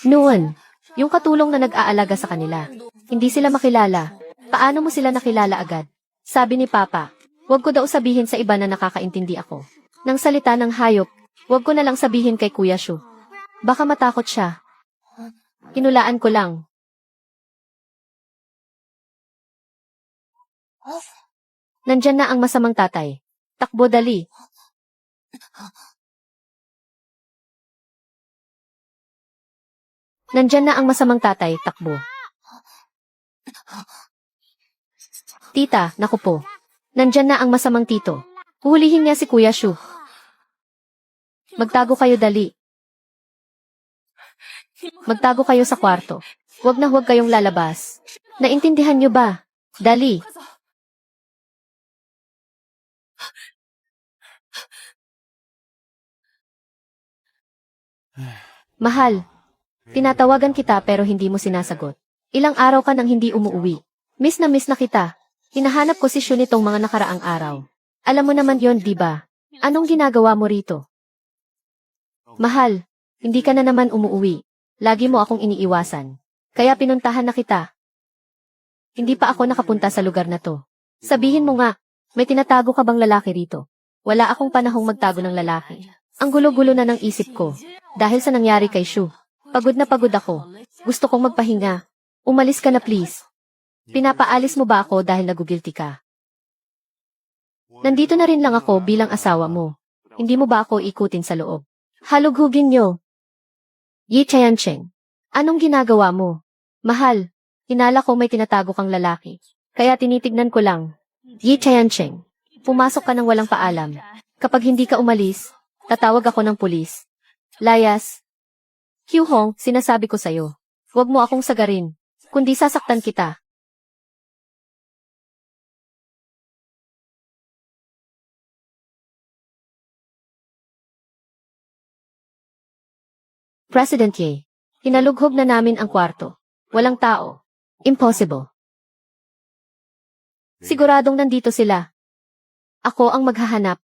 Noon, yung katulong na nag-aalaga sa kanila. Hindi sila makilala. Paano mo sila nakilala agad? Sabi ni Papa, wag ko daw sabihin sa iba na nakakaintindi ako. Nang salita ng hayop, wag ko na lang sabihin kay Kuya Shu. Baka matakot siya. Hinulaan ko lang. Nandyan na ang masamang tatay. Takbo, dali. Nandyan na ang masamang tatay, takbo. Tita, naku po. Nandyan na ang masamang tito. Huhulihin niya si Kuya Shu. Magtago kayo, dali. Magtago kayo sa kwarto. Huwag na huwag kayong lalabas. Naintindihan niyo ba? Dali. Mahal. Tinatawagan kita pero hindi mo sinasagot. Ilang araw ka nang hindi umuuwi. Miss na kita. Hinahanap ko si Shu nitong mga nakaraang araw. Alam mo naman yon, di ba? Anong ginagawa mo rito? Mahal, hindi ka na naman umuuwi. Lagi mo akong iniiwasan. Kaya pinuntahan na kita. Hindi pa ako nakapunta sa lugar na to. Sabihin mo nga, may tinatago ka bang lalaki rito? Wala akong panahong magtago ng lalaki. Ang gulo-gulo na ng isip ko. Dahil sa nangyari kay Shu. Pagod na pagod ako. Gusto kong magpahinga. Umalis ka na please. Pinapaalis mo ba ako dahil nagugilty ka? Nandito na rin lang ako bilang asawa mo. Hindi mo ba ako ikutin sa loob? Halughugin niyo. Yi Chayancheng. Anong ginagawa mo? Mahal, hinala ko may tinatago kang lalaki. Kaya tinitignan ko lang. Yi Chayancheng. Pumasok ka ng walang paalam. Kapag hindi ka umalis, tatawag ako ng pulis. Layas. Kyuhong, sinasabi ko sa'yo. Huwag mo akong sagarin. Kundi sasaktan kita. President Ye. Hinalughog na namin ang kwarto. Walang tao. Impossible. Siguradong nandito sila. Ako ang maghahanap.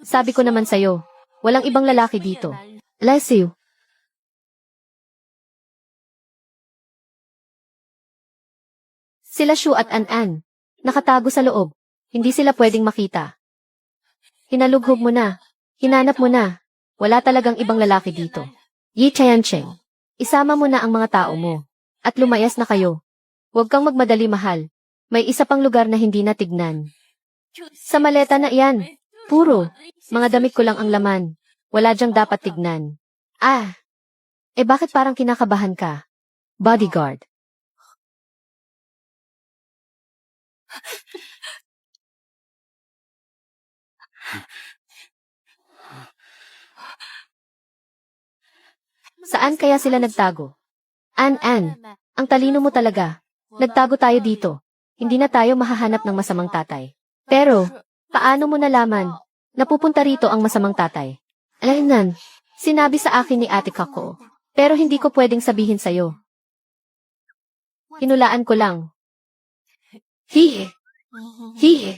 Sabi ko naman sa'yo, walang ibang lalaki dito. Bless you. Sila Shu at An-An. Nakatago sa loob. Hindi sila pwedeng makita. Hinalughog mo na. Hinanap mo na. Wala talagang ibang lalaki dito. Yi Tiancheng. Isama mo na ang mga tao mo. At lumayas na kayo. Huwag kang magmadali, mahal. May isa pang lugar na hindi natignan. Sa maleta na iyan. Puro. Mga damit ko lang ang laman. Wala diyang dapat tignan. Ah. Bakit parang kinakabahan ka? Bodyguard. Saan kaya sila nagtago? An-An, ang talino mo talaga. Nagtago tayo dito. Hindi na tayo mahahanap ng masamang tatay. Pero, paano mo nalaman? Napupunta rito ang masamang tatay. Alaynan, sinabi sa akin ni Ate Kako. Pero hindi ko pwedeng sabihin sa'yo. Hinulaan ko lang. Hihi. Hihi.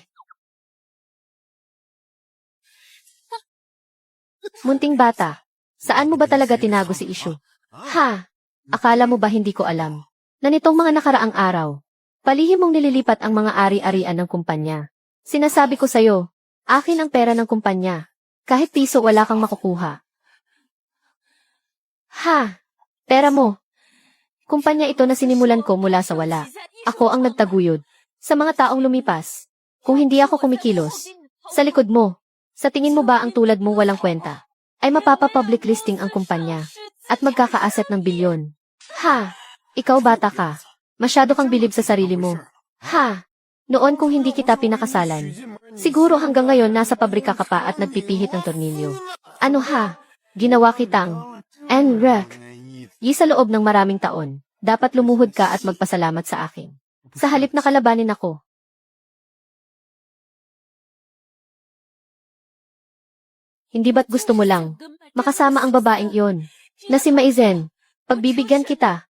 Munting bata. Saan mo ba talaga tinago si Isyu? Ha? Akala mo ba hindi ko alam? Na nitong mga nakaraang araw, palihim mong nililipat ang mga ari-arian ng kumpanya. Sinasabi ko sa'yo, akin ang pera ng kumpanya. Kahit piso wala kang makukuha. Ha? Pera mo. Kumpanya ito na sinimulan ko mula sa wala. Ako ang nagtaguyod. Sa mga taong lumipas. Kung hindi ako kumikilos. Sa likod mo. Sa tingin mo ba ang tulad mo walang kwenta? Ay mapapa-public listing ang kumpanya. At magkaka-asset ng bilyon. Ha? Ikaw bata ka. Masyado kang bilib sa sarili mo. Ha? Noon kung hindi kita pinakasalan. Siguro hanggang ngayon nasa pabrika ka pa at nagpipihit ng tornilyo. Ano ha? Ginawa kitang Enrek. Yi sa loob ng maraming taon. Dapat lumuhod ka at magpasalamat sa akin. Sa halip na kalabanin ako. Hindi ba't gusto mo lang makasama ang babaeng iyon na si Maizen? Pagbibigyan kita.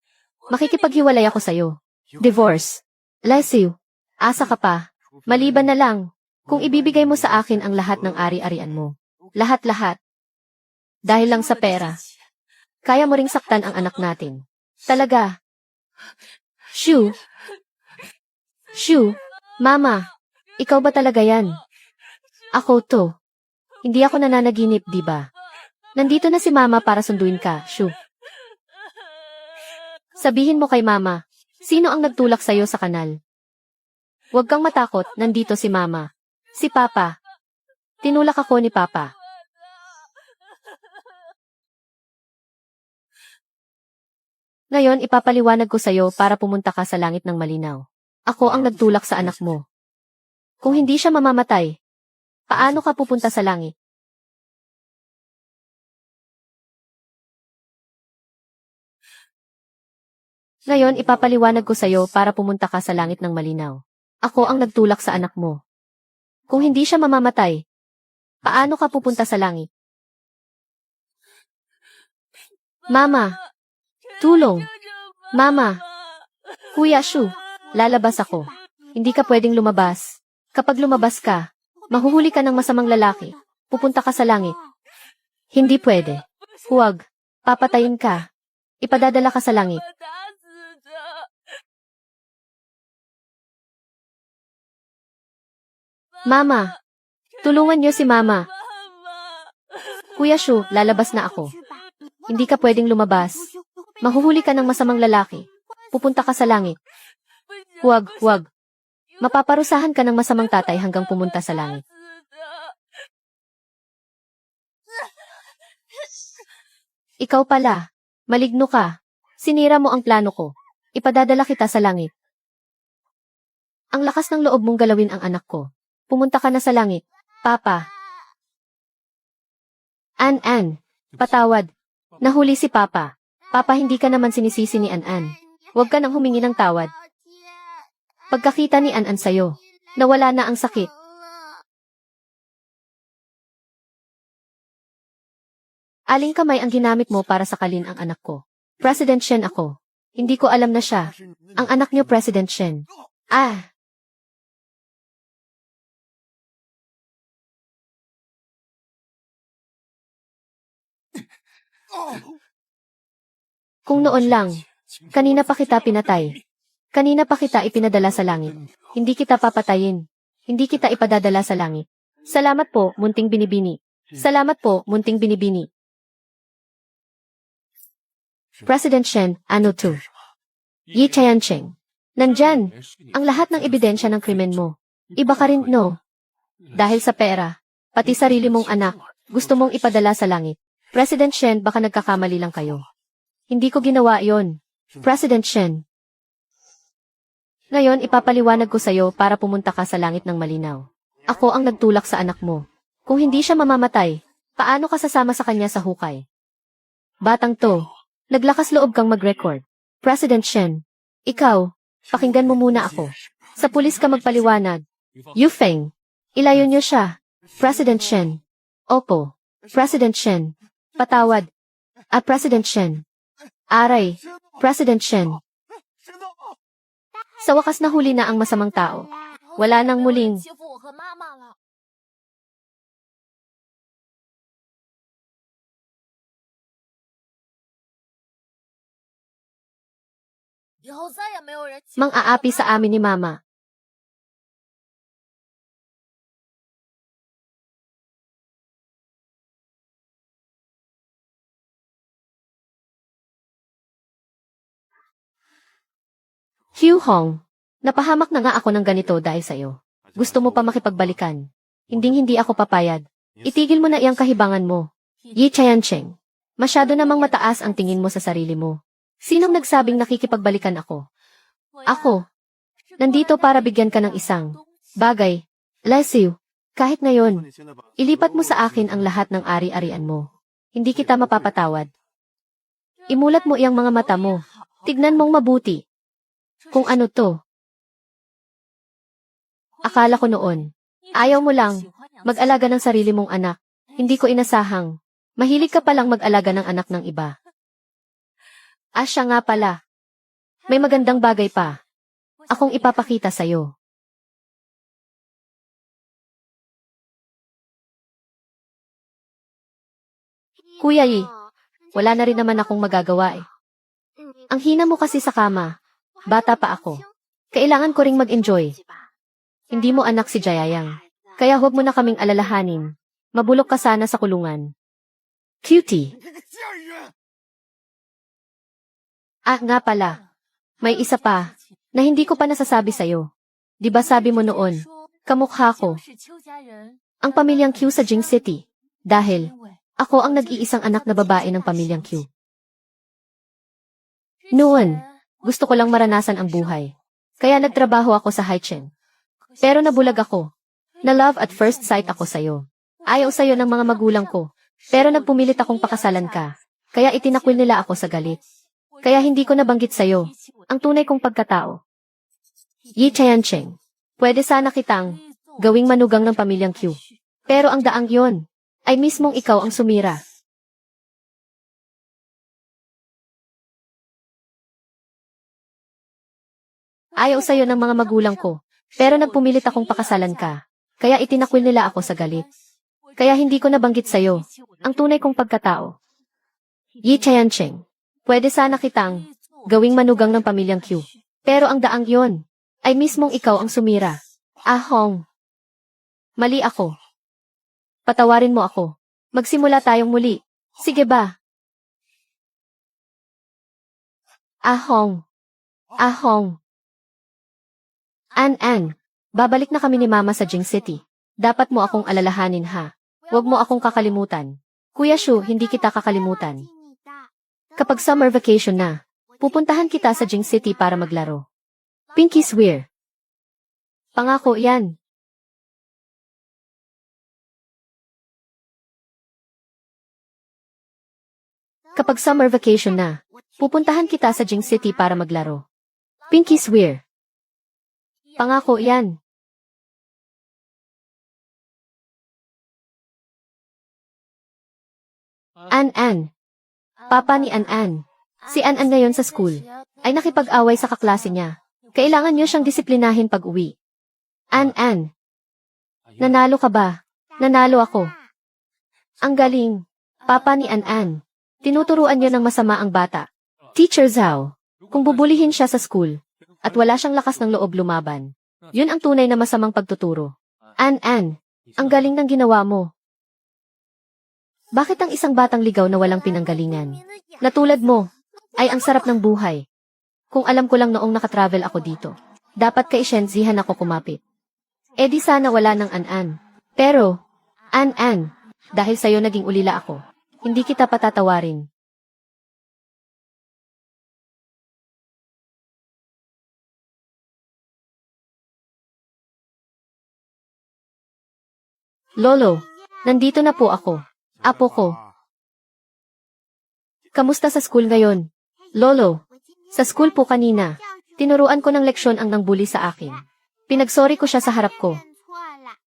Makikipaghiwalay ako sa'yo. Divorce. Lesiu. Asa ka pa. Maliban na lang kung ibibigay mo sa akin ang lahat ng ari-arian mo. Lahat-lahat. Dahil lang sa pera. Kaya mo ring saktan ang anak natin. Talaga. Shu. Shu. Mama. Ikaw ba talaga yan? Ako to. Hindi ako nananaginip, di ba? Nandito na si Mama para sunduin ka, Shu. Sabihin mo kay Mama, sino ang nagtulak sa'yo sa kanal? Huwag kang matakot, nandito si Mama. Si Papa. Tinulak ako ni Papa. Ngayon ipapaliwanag ko sa'yo para pumunta ka sa langit ng malinaw. Ako ang nagtulak sa anak mo. Kung hindi siya mamamatay, paano ka pupunta sa langit? Ngayon ipapaliwanag ko sa'yo para pumunta ka sa langit ng malinaw. Ako ang nagtulak sa anak mo. Kung hindi siya mamamatay, paano ka pupunta sa langit? Mama! Tulong! Mama! Kuya Shu! Lalabas ako. Hindi ka pwedeng lumabas. Kapag lumabas ka, mahuhuli ka ng masamang lalaki. Pupunta ka sa langit. Hindi pwede. Huwag. Papatayin ka. Ipadadala ka sa langit. Mama! Tulungan niyo si Mama. Kuya Shu, lalabas na ako. Hindi ka pwedeng lumabas. Mahuhuli ka ng masamang lalaki. Pupunta ka sa langit. Huwag, huwag. Mapaparusahan ka ng masamang tatay hanggang pumunta sa langit. Ikaw pala. Maligno ka. Sinira mo ang plano ko. Ipadadala kita sa langit. Ang lakas ng loob mong galawin ang anak ko. Pumunta ka na sa langit. Papa. An-An. Patawad. Nahuli si Papa. Papa, hindi ka naman sinisisi ni An-An. Huwag ka nang humingi ng tawad. Pagkakita ni An-An sa'yo, nawala na ang sakit. Aling kamay ang ginamit mo para sakalin ang anak ko. President Shen ako. Hindi ko alam na siya. Ang anak niyo, President Shen. Ah! Kung noon lang, kanina pa kita pinatay. Kanina pa kita ipinadala sa langit. Hindi kita papatayin. Hindi kita ipadadala sa langit. Salamat po, munting binibini. Salamat po, munting binibini. President Shen, ano to? Yi Tianqing. Nandyan, ang lahat ng ebidensya ng krimen mo. Iba ka rin, no? Dahil sa pera, pati sarili mong anak, gusto mong ipadala sa langit. President Shen, baka nagkakamali lang kayo. Hindi ko ginawa yon. President Shen. Ngayon, ipapaliwanag ko sa'yo para pumunta ka sa langit ng malinaw. Ako ang nagtulak sa anak mo. Kung hindi siya mamamatay, paano ka sasama sa kanya sa hukay? Batang to, naglakas loob kang mag-record. President Shen, ikaw, pakinggan mo muna ako. Sa pulis ka magpaliwanag. Yu Feng, ilayo niyo siya. President Shen. Opo. President Shen. Patawad. President Shen. Aray. President Shen. Sa wakas nahuli na ang masamang tao. Wala nang muling. Mang-aapi sa amin ni Mama. Hugh Hong, napahamak na nga ako ng ganito dahil sa'yo. Gusto mo pa makipagbalikan. Hinding-hindi ako papayad. Itigil mo na iyang kahibangan mo. Yi Tianqing, masyado namang mataas ang tingin mo sa sarili mo. Sinong nagsabing nakikipagbalikan ako? Ako. Nandito para bigyan ka ng isang bagay. Lesiu, kahit ngayon, ilipat mo sa akin ang lahat ng ari-arian mo. Hindi kita mapapatawad. Imulat mo iyang mga mata mo. Tignan mong mabuti. Kung ano to. Akala ko noon, ayaw mo lang mag-alaga ng sarili mong anak. Hindi ko inasahang. Mahilig ka palang mag-alaga ng anak ng iba. Siya nga pala. May magandang bagay pa. Akong ipapakita sa'yo. Kuya Yi, wala na rin naman akong magagawa eh. Ang hina mo kasi sa kama. Bata pa ako. Kailangan ko ring mag-enjoy. Hindi mo anak si Jayayang. Kaya huwag mo na kaming alalahanin. Mabulok ka sana sa kulungan. Cutie. Nga pala. May isa pa, na hindi ko pa nasasabi sa'yo. Di ba sabi mo noon, kamukha ko. Ang pamilyang Q sa Jing City. Dahil, ako ang nag-iisang anak na babae ng pamilyang Q. Noon, gusto ko lang maranasan ang buhay. Kaya nagtrabaho ako sa Haichen. Pero nabulag ako. Na love at first sight ako sa'yo. Ayaw sa'yo ng mga magulang ko. Pero nagpumilit akong pakasalan ka. Kaya itinakwil nila ako sa galit. Kaya hindi ko nabanggit sa'yo ang tunay kong pagkatao. Yi Tianqing, pwede sana kitang gawing manugang ng pamilyang Q. Pero ang daang yon ay mismong ikaw ang sumira. Ayaw sa'yo ng mga magulang ko, pero nagpumilit akong pakasalan ka. Kaya itinakwil nila ako sa galit. Kaya hindi ko nabanggit sa'yo ang tunay kong pagkatao. Yi Tianqing, pwede sana kitang gawing manugang ng pamilyang Q. Pero ang daang yon ay mismong ikaw ang sumira. Hong. Mali ako. Patawarin mo ako. Magsimula tayong muli. Sige ba? Hong. Hong. An, babalik na kami ni Mama sa Jing City. Dapat mo akong alalahanin ha. Huwag mo akong kakalimutan. Kuya Shu, hindi kita kakalimutan. Kapag summer vacation na, pupuntahan kita sa Jing City para maglaro. Pinky swear. Pangako yan. Kapag summer vacation na, pupuntahan kita sa Jing City para maglaro. Pinky swear. Pangako yan. An. Papa ni An. Si An ngayon sa school ay nakipag-away sa kaklase niya. Kailangan niyo siyang disiplinahin pag-uwi. An. Nanalo ka ba? Nanalo ako. Ang galing. Papa ni An. Tinuturuan niyo ng masama ang bata. Teacher Zhao, kung bubulihin siya sa school, at wala siyang lakas ng loob lumaban. Yun ang tunay na masamang pagtuturo. An, ang galing ng ginawa mo. Bakit ang isang batang ligaw na walang pinanggalingan, na tulad mo, ay ang sarap ng buhay? Kung alam ko lang noong nakatravel ako dito, dapat kay Shenzihan ako kumapit. Eh di sana wala ng An. Pero, An, dahil sa'yo naging ulila ako, hindi kita patatawarin. Lolo, nandito na po ako. Apo ko. Kamusta sa school ngayon? Lolo, sa school po kanina, tinuruan ko ng leksyon ang nangbuli sa akin. Pinagsorry ko siya sa harap ko.